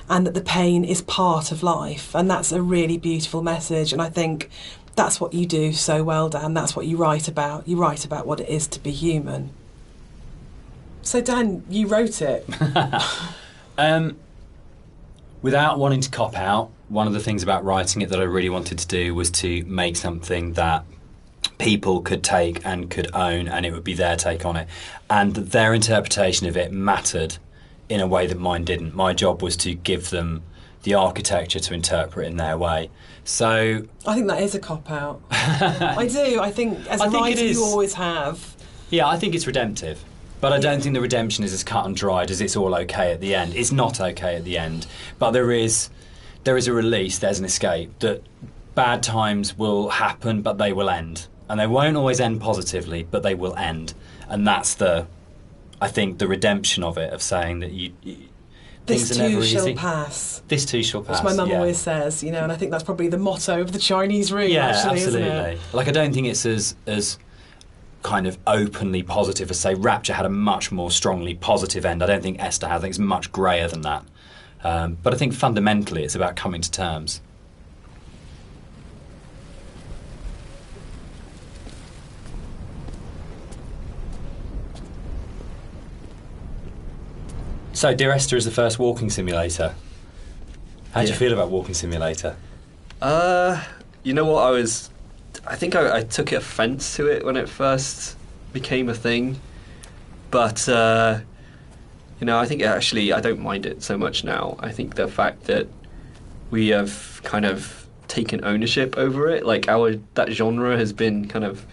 and that the pain is part of life. And that's a really beautiful message. And I think that's what you do so well, Dan. That's what you write about. You write about what it is to be human. So, Dan, you wrote it. Without wanting to cop out, one of the things about writing it that I really wanted to do was to make something that people could take and could own, and it would be their take on it. And their interpretation of it mattered in a way that mine didn't. My job was to give them the architecture to interpret in their way. So I think that is a cop-out. I do. I think as a writer you always have. Yeah, I think it's redemptive. But I don't think the redemption is as cut and dried as it's all okay at the end. It's not okay at the end. But there is a release, there's an escape, that bad times will happen, but they will end. And they won't always end positively, but they will end. And that's I think, the redemption of it, of saying that this too shall pass. This too shall pass. Which my mum always says, and I think that's probably the motto of the Chinese room, actually, absolutely. Isn't it? Like, I don't think it's as kind of openly positive as, say, Rapture had a much more strongly positive end. I don't think Esther has. I think it's much greyer than that. But I think fundamentally it's about coming to terms. So, Dear Esther is the first walking simulator. How do you feel about Walking Simulator? You know what, I think I took offence to it when it first became a thing, but I think actually I don't mind it so much now. I think the fact that we have kind of taken ownership over it, like that genre has been kind of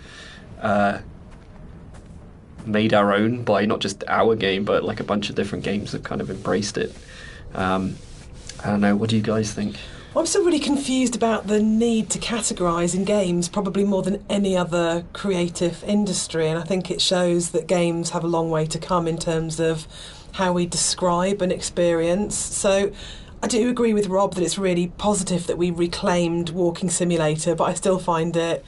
made our own by not just our game, but like a bunch of different games have kind of embraced it. I don't know, what do you guys think? I'm still really confused about the need to categorise in games, probably more than any other creative industry, and I think it shows that games have a long way to come in terms of how we describe an experience. So I do agree with Rob that it's really positive that we reclaimed Walking Simulator, but I still find it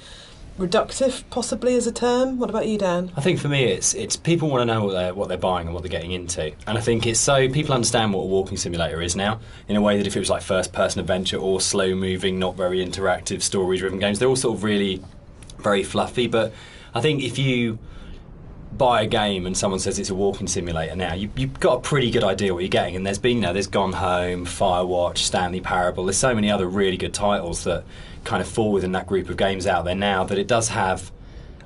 reductive, possibly, as a term. What about you, Dan? I think for me it's people want to know what they're buying and what they're getting into, and I think it's so people understand what a walking simulator is now, in a way that if it was like first person adventure or slow moving, not very interactive, story driven games, they're all sort of really very fluffy. But I think if you buy a game and someone says it's a walking simulator now, you've got a pretty good idea what you're getting. And there's been there's Gone Home, Firewatch, Stanley Parable, there's so many other really good titles that kind of fall within that group of games out there now, that it does have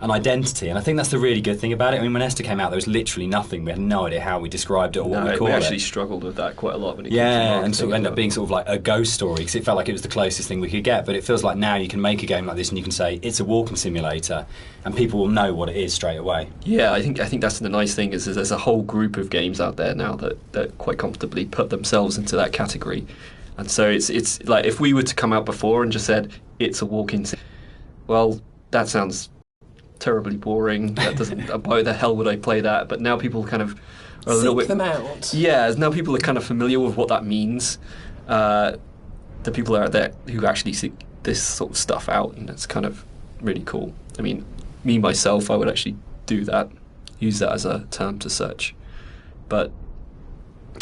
an identity, and I think that's the really good thing about it. I mean, when Esther came out, there was literally nothing. We had no idea how we described it or what we called it. We actually struggled with that quite a lot when it came to and sort of ended up being sort of like a ghost story, because it felt like it was the closest thing we could get. But it feels like now you can make a game like this and you can say it's a walking simulator, and people will know what it is straight away. Yeah, I think that's the nice thing is there's a whole group of games out there now that quite comfortably put themselves into that category. And so it's like if we were to come out before and just said it's a walking sim, well, that sounds terribly boring. That doesn't. Why the hell would I play that? But now people kind of are a little bit. Seek them out. Yeah, now people are kind of familiar with what that means. The people out there who actually seek this sort of stuff out, and it's kind of really cool. I mean, me myself, I would actually do that, use that as a term to search. But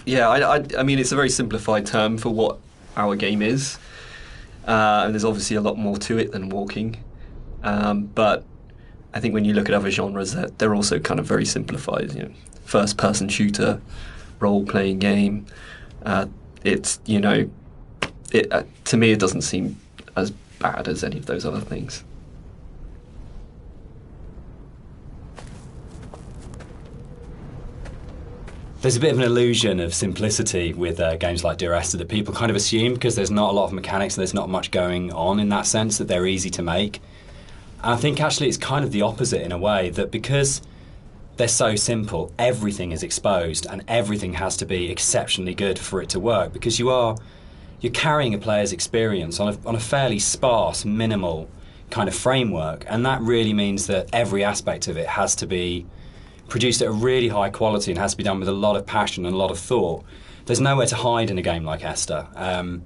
yeah, I mean, it's a very simplified term for what our game is, and there's obviously a lot more to it than walking. But I think when you look at other genres, they're also kind of very simplified. You know, first-person shooter, role-playing game. It's to me, it doesn't seem as bad as any of those other things. There's a bit of an illusion of simplicity with games like Dear Esther that people kind of assume, because there's not a lot of mechanics and there's not much going on in that sense, that they're easy to make. And I think actually it's kind of the opposite in a way, that because they're so simple, everything is exposed and everything has to be exceptionally good for it to work, because you're carrying a player's experience on a fairly sparse, minimal kind of framework, and that really means that every aspect of it has to be produced at a really high quality and has to be done with a lot of passion and a lot of thought. There's nowhere to hide in a game like Esther, and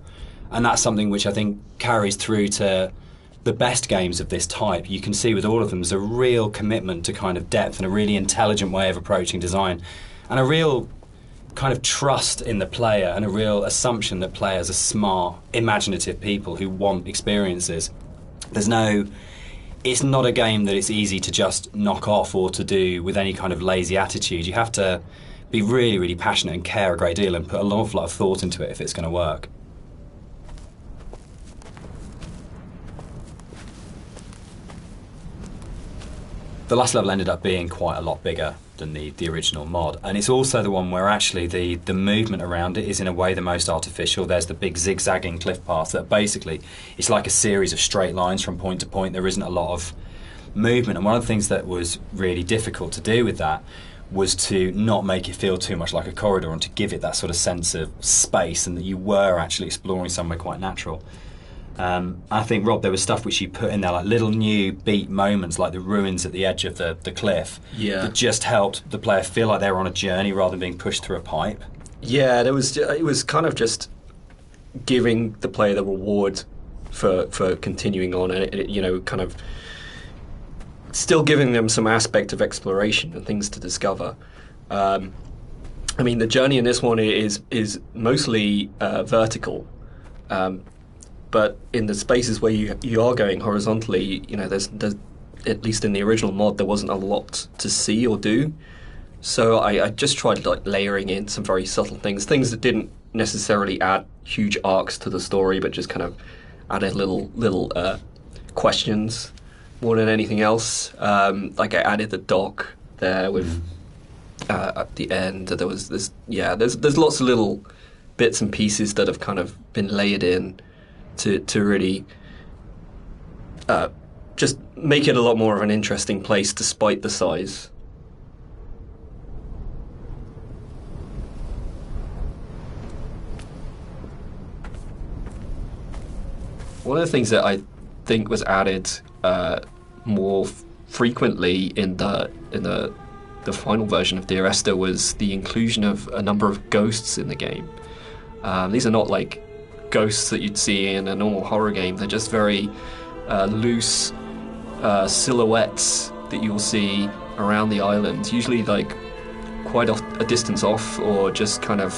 that's something which I think carries through to the best games of this type. You can see with all of them there's a real commitment to kind of depth and a really intelligent way of approaching design, and a real kind of trust in the player and a real assumption that players are smart, imaginative people who want experiences. It's not a game that it's easy to just knock off or to do with any kind of lazy attitude. You have to be really, really passionate and care a great deal and put an awful lot of thought into it if it's going to work. The last level ended up being quite a lot bigger than the original mod, and it's also the one where actually the movement around it is in a way the most artificial. There's the big zigzagging cliff path that basically it's like a series of straight lines from point to point. There isn't a lot of movement, and one of the things that was really difficult to do with that was to not make it feel too much like a corridor and to give it that sort of sense of space and that you were actually exploring somewhere quite natural. I think, Rob, there was stuff which you put in there, like little new beat moments, like the ruins at the edge of the cliff, that just helped the player feel like they were on a journey rather than being pushed through a pipe. Yeah, it was kind of just giving the player the reward for continuing on, and it, kind of still giving them some aspect of exploration and things to discover. I mean, the journey in this one is mostly vertical. But in the spaces where you are going horizontally, there's at least in the original mod, there wasn't a lot to see or do. So I just tried layering in some very subtle things that didn't necessarily add huge arcs to the story, but just kind of added little questions more than anything else. Like I added the dock there with at the end. There was this. Yeah, there's lots of little bits and pieces that have kind of been layered in to really just make it a lot more of an interesting place despite the size. One of the things that I think was added more frequently in the final version of Dear Esther was the inclusion of a number of ghosts in the game. These are not like ghosts that you'd see in a normal horror game. They're just very loose silhouettes that you'll see around the island, usually like quite a distance off, or just kind of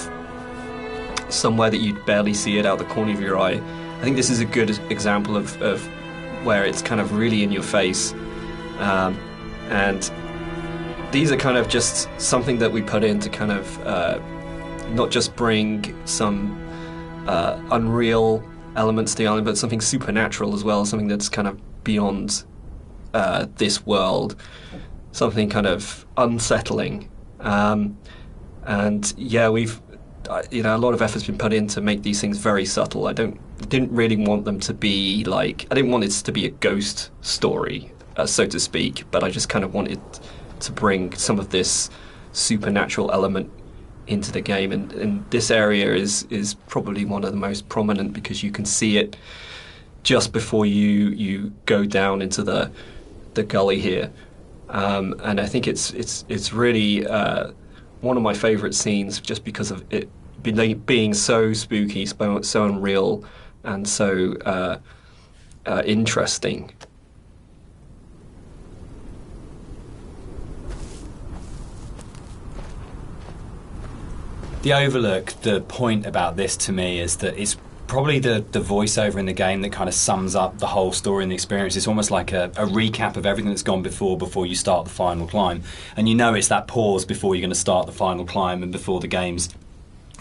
somewhere that you'd barely see it out the corner of your eye. I think this is a good example of where it's kind of really in your face, and these are kind of just something that we put in to kind of not just bring some unreal elements to the island, but something supernatural as well, something that's kind of beyond this world, something kind of unsettling. And yeah, we've a lot of effort's been put in to make these things very subtle. I didn't really want them to be like, I didn't want it to be a ghost story, so to speak, but I just kind of wanted to bring some of this supernatural element into the game, and this area is probably one of the most prominent because you can see it just before you go down into the gully here, and I think it's really one of my favourite scenes just because of it being so spooky, so unreal, and so interesting. The Overlook, the point about this to me is that it's probably the voiceover in the game that kind of sums up the whole story and the experience. It's almost like a recap of everything that's gone before you start the final climb. And it's that pause before you're going to start the final climb and before the game's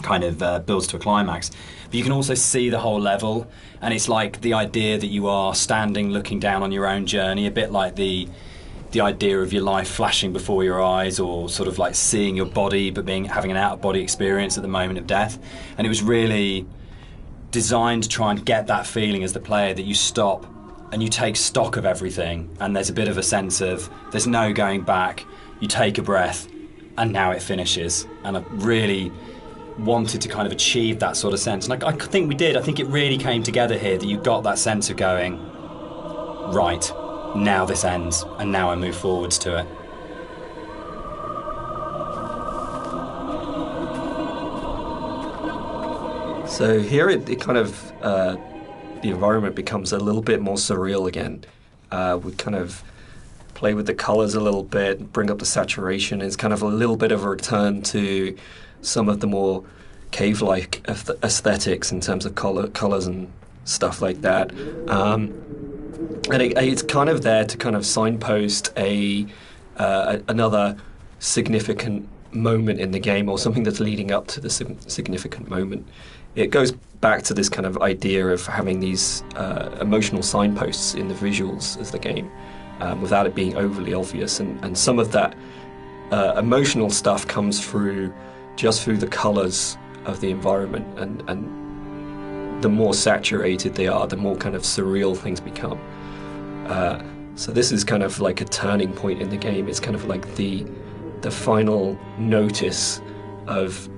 kind of builds to a climax. But you can also see the whole level, and it's like the idea that you are standing looking down on your own journey, a bit like the idea of your life flashing before your eyes, or sort of like seeing your body but having an out-of-body experience at the moment of death. And it was really designed to try and get that feeling as the player that you stop and you take stock of everything, and there's a bit of a sense of there's no going back. You take a breath, and now it finishes. And I really wanted to kind of achieve that sort of sense. And I think we did. I think it really came together here, that you got that sense of going, right, now this ends, and now I move forwards to it. So here it kind of, the environment becomes a little bit more surreal again. We kind of play with the colours a little bit, bring up the saturation. It's kind of a little bit of a return to some of the more cave-like aesthetics in terms of colours and stuff like that. And it's kind of there to kind of signpost another significant moment in the game, or something that's leading up to the significant moment. It goes back to this kind of idea of having these emotional signposts in the visuals of the game, without it being overly obvious. And some of that emotional stuff comes through just through the colours of the environment, and the more saturated they are, the more kind of surreal things become. So this is kind of like a turning point in the game. It's kind of like the final notice of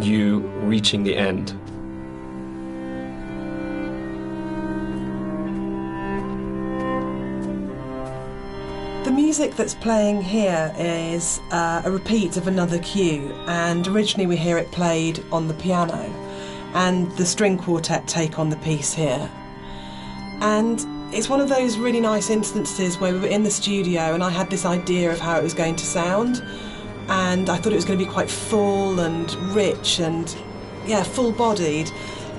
you reaching the end. The music that's playing here is a repeat of another cue, and originally we hear it played on the piano, and the string quartet take on the piece here. And it's one of those really nice instances where we were in the studio and I had this idea of how it was going to sound, and I thought it was going to be quite full and rich and, yeah, full-bodied.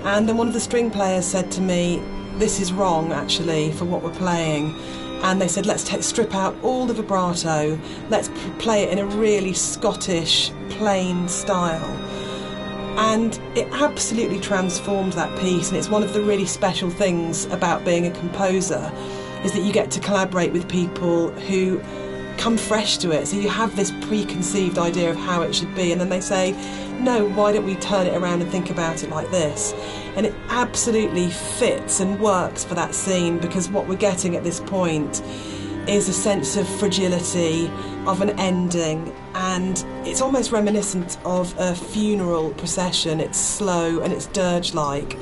And then one of the string players said to me, this is wrong, actually, for what we're playing. And they said, let's strip out all the vibrato, let's play it in a really Scottish, plain style. And it absolutely transformed that piece, and it's one of the really special things about being a composer, is that you get to collaborate with people who come fresh to it. So you have this preconceived idea of how it should be, and then they say, no, why don't we turn it around and think about it like this? And it absolutely fits and works for that scene, because what we're getting at this point is a sense of fragility, of an ending, and it's almost reminiscent of a funeral procession. It's slow and it's dirge-like.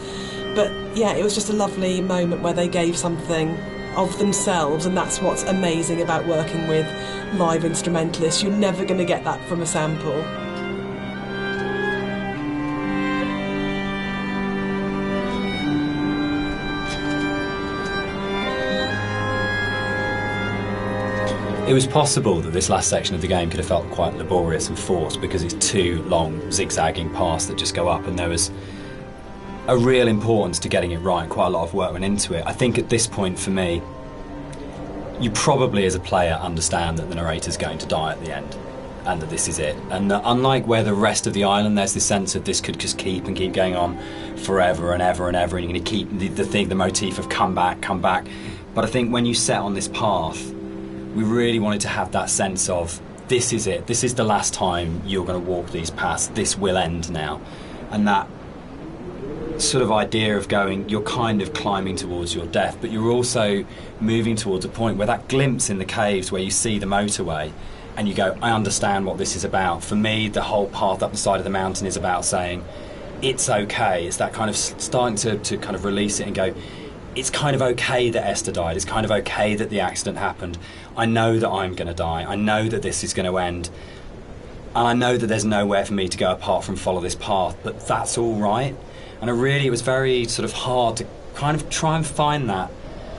But yeah, it was just a lovely moment where they gave something of themselves, and that's what's amazing about working with live instrumentalists. You're never going to get that from a sample. It was possible that this last section of the game could have felt quite laborious and forced, because it's two long zigzagging paths that just go up, and there was a real importance to getting it right. Quite a lot of work went into it. I think at this point for me, you probably as a player understand that the narrator's going to die at the end, and that this is it. And that unlike where the rest of the island, there's this sense of this could just keep going on forever and ever and ever, and you're going to keep the motif of come back. But I think when you set on this path, we really wanted to have that sense of this is it. This is the last time you're going to walk these paths. This will end now. And that sort of idea of going, you're kind of climbing towards your death, but you're also moving towards a point where that glimpse in the caves where you see the motorway and you go, I understand what this is about. For me, the whole path up the side of the mountain is about saying, it's okay. It's that kind of starting to kind of release it and go, it's kind of okay that Esther died. It's kind of okay that the accident happened. I know that I'm going to die. I know that this is going to end. And I know that there's nowhere for me to go apart from follow this path, but that's all right. And it was very sort of hard to kind of try and find that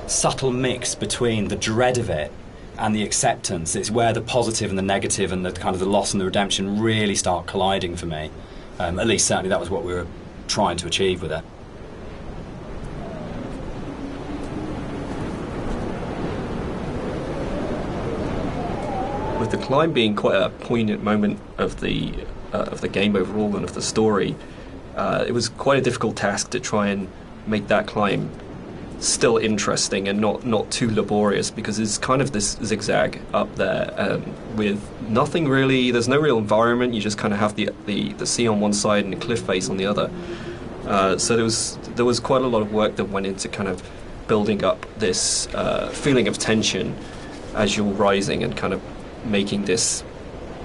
subtle mix between the dread of it and the acceptance. It's where the positive and the negative and the kind of the loss and the redemption really start colliding for me. At least certainly that was what we were trying to achieve with it. With the climb being quite a poignant moment of the game overall and of the story, it was quite a difficult task to try and make that climb still interesting and not too laborious, because it's kind of this zigzag up there with nothing really. There's no real environment. You just kind of have the sea on one side and the cliff face on the other. So there was quite a lot of work that went into kind of building up this feeling of tension as you're rising and kind of making this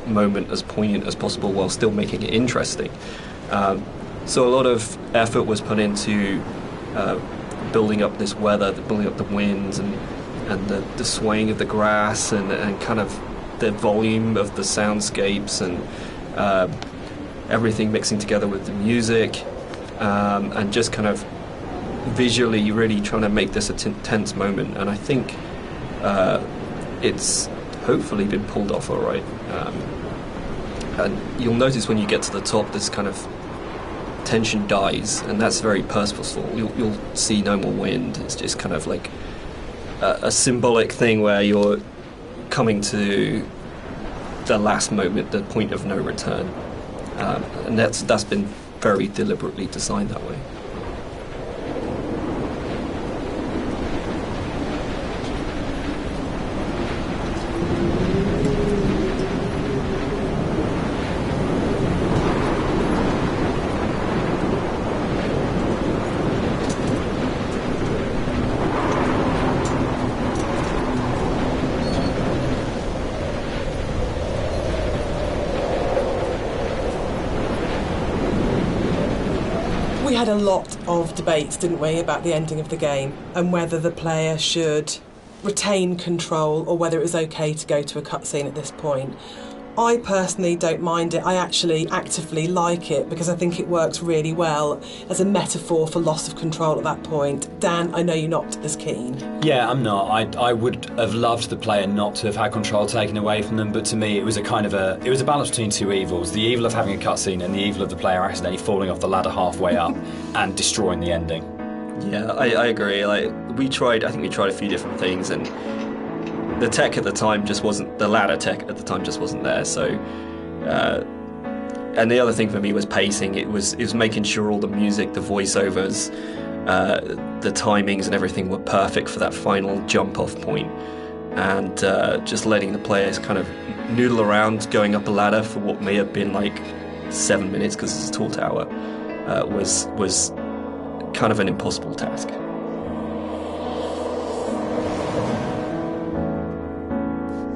moment as poignant as possible while still making it interesting. So a lot of effort was put into building up this weather, building up the winds and the swaying of the grass and kind of the volume of the soundscapes and everything mixing together with the music, and just kind of visually really trying to make this a tense moment. And I think it's hopefully been pulled off all right. And you'll notice when you get to the top, this kind of tension dies, and that's very purposeful. You'll see no more wind. It's just kind of like a symbolic thing where you're coming to the last moment, the point of no return, and that's been very deliberately designed that way. We had a lot of debates, didn't we, about the ending of the game and whether the player should retain control or whether it was okay to go to a cutscene at this point. I personally don't mind it. I actually actively like it because I think it works really well as a metaphor for loss of control at that point. Dan, I know you're not as keen. Yeah, I'm not. I would have loved the player not to have had control taken away from them, but to me it was a balance between two evils. The evil of having a cutscene and the evil of the player accidentally falling off the ladder halfway up and destroying the ending. Yeah, I agree. I think we tried a few different things, and the tech at the time just wasn't, the ladder tech at the time just wasn't there. So, and the other thing for me was pacing. It was making sure all the music, the voiceovers, the timings and everything were perfect for that final jump off point. And just letting the players kind of noodle around going up a ladder for what may have been like 7 minutes because it's a tall tower was kind of an impossible task.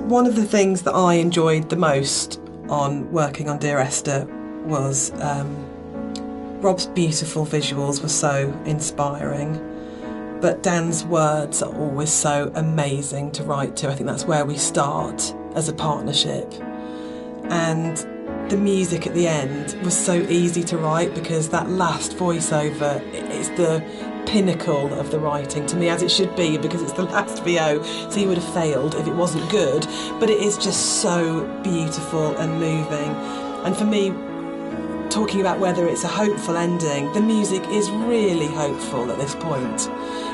One of the things that I enjoyed the most on working on Dear Esther was Rob's beautiful visuals were so inspiring, but Dan's words are always so amazing to write to. I think that's where we start as a partnership. And the music at the end was so easy to write because that last voiceover is the pinnacle of the writing to me, as it should be, because it's the last VO, so you would have failed if it wasn't good, but it is just so beautiful and moving. And for me, talking about whether it's a hopeful ending, the music is really hopeful at this point,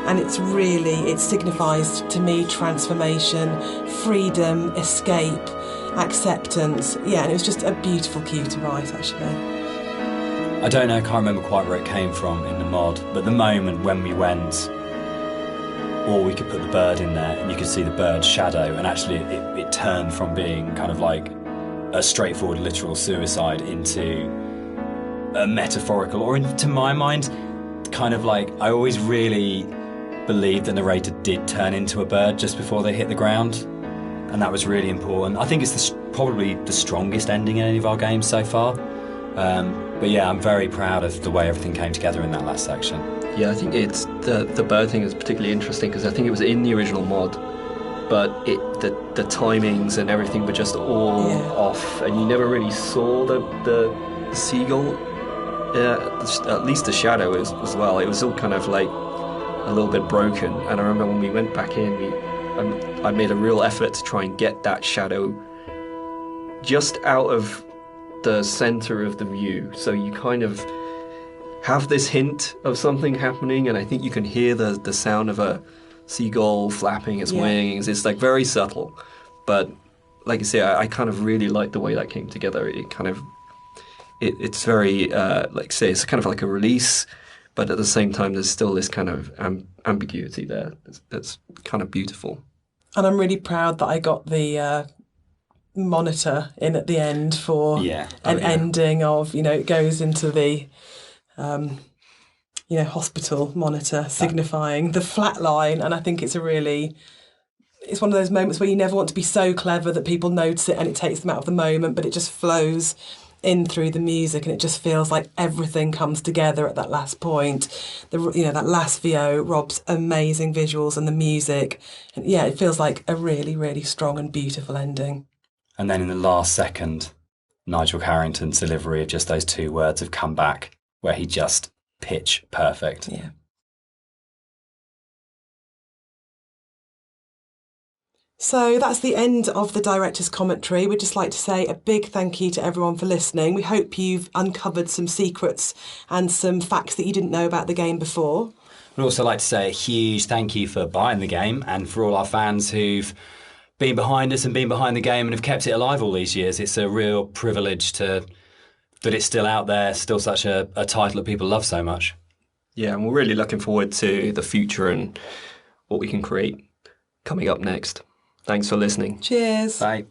and it signifies to me transformation, freedom, escape, acceptance. Yeah, and it was just a beautiful cue to write, actually. I don't know, I can't remember quite where it came from in the mod, but the moment when we went, or we could put the bird in there and you could see the bird's shadow, and actually it turned from being kind of like a straightforward literal suicide into a metaphorical, or to my mind, kind of like, I always really believed the narrator did turn into a bird just before they hit the ground, and that was really important. I think it's probably the strongest ending in any of our games so far. But yeah, I'm very proud of the way everything came together in that last section. Yeah, I think it's the bird thing is particularly interesting because I think it was in the original mod, but the timings and everything were just all off, and you never really saw the seagull. Yeah, at least the shadow as well. It was all kind of like a little bit broken. And I remember when we went back in, I made a real effort to try and get that shadow just out of the center of the view, so you kind of have this hint of something happening, and I think you can hear the sound of a seagull flapping its wings. It's like very subtle, but like I say, I kind of really like the way that came together. It kind of it's very like say it's kind of like a release, but at the same time there's still this kind of ambiguity there that's kind of beautiful. And I'm really proud that I got the monitor in at the end for ending of, it goes into the hospital monitor signifying the flat line. And I think it's it's one of those moments where you never want to be so clever that people notice it and it takes them out of the moment, but it just flows in through the music, and it just feels like everything comes together at that last point. That last VO, Rob's amazing visuals and the music, and it feels like a really, really strong and beautiful ending. And then in the last second, Nigel Carrington's delivery of just those two words have come back, where he just pitch perfect. Yeah. So that's the end of the director's commentary. We'd just like to say a big thank you to everyone for listening. We hope you've uncovered some secrets and some facts that you didn't know about the game before. We'd also like to say a huge thank you for buying the game, and for all our fans who've been behind us and been behind the game and have kept it alive all these years. It's a real privilege that it's still out there, still such a title that people love so much. Yeah, and we're really looking forward to the future and what we can create coming up next. Thanks for listening. Cheers. Bye.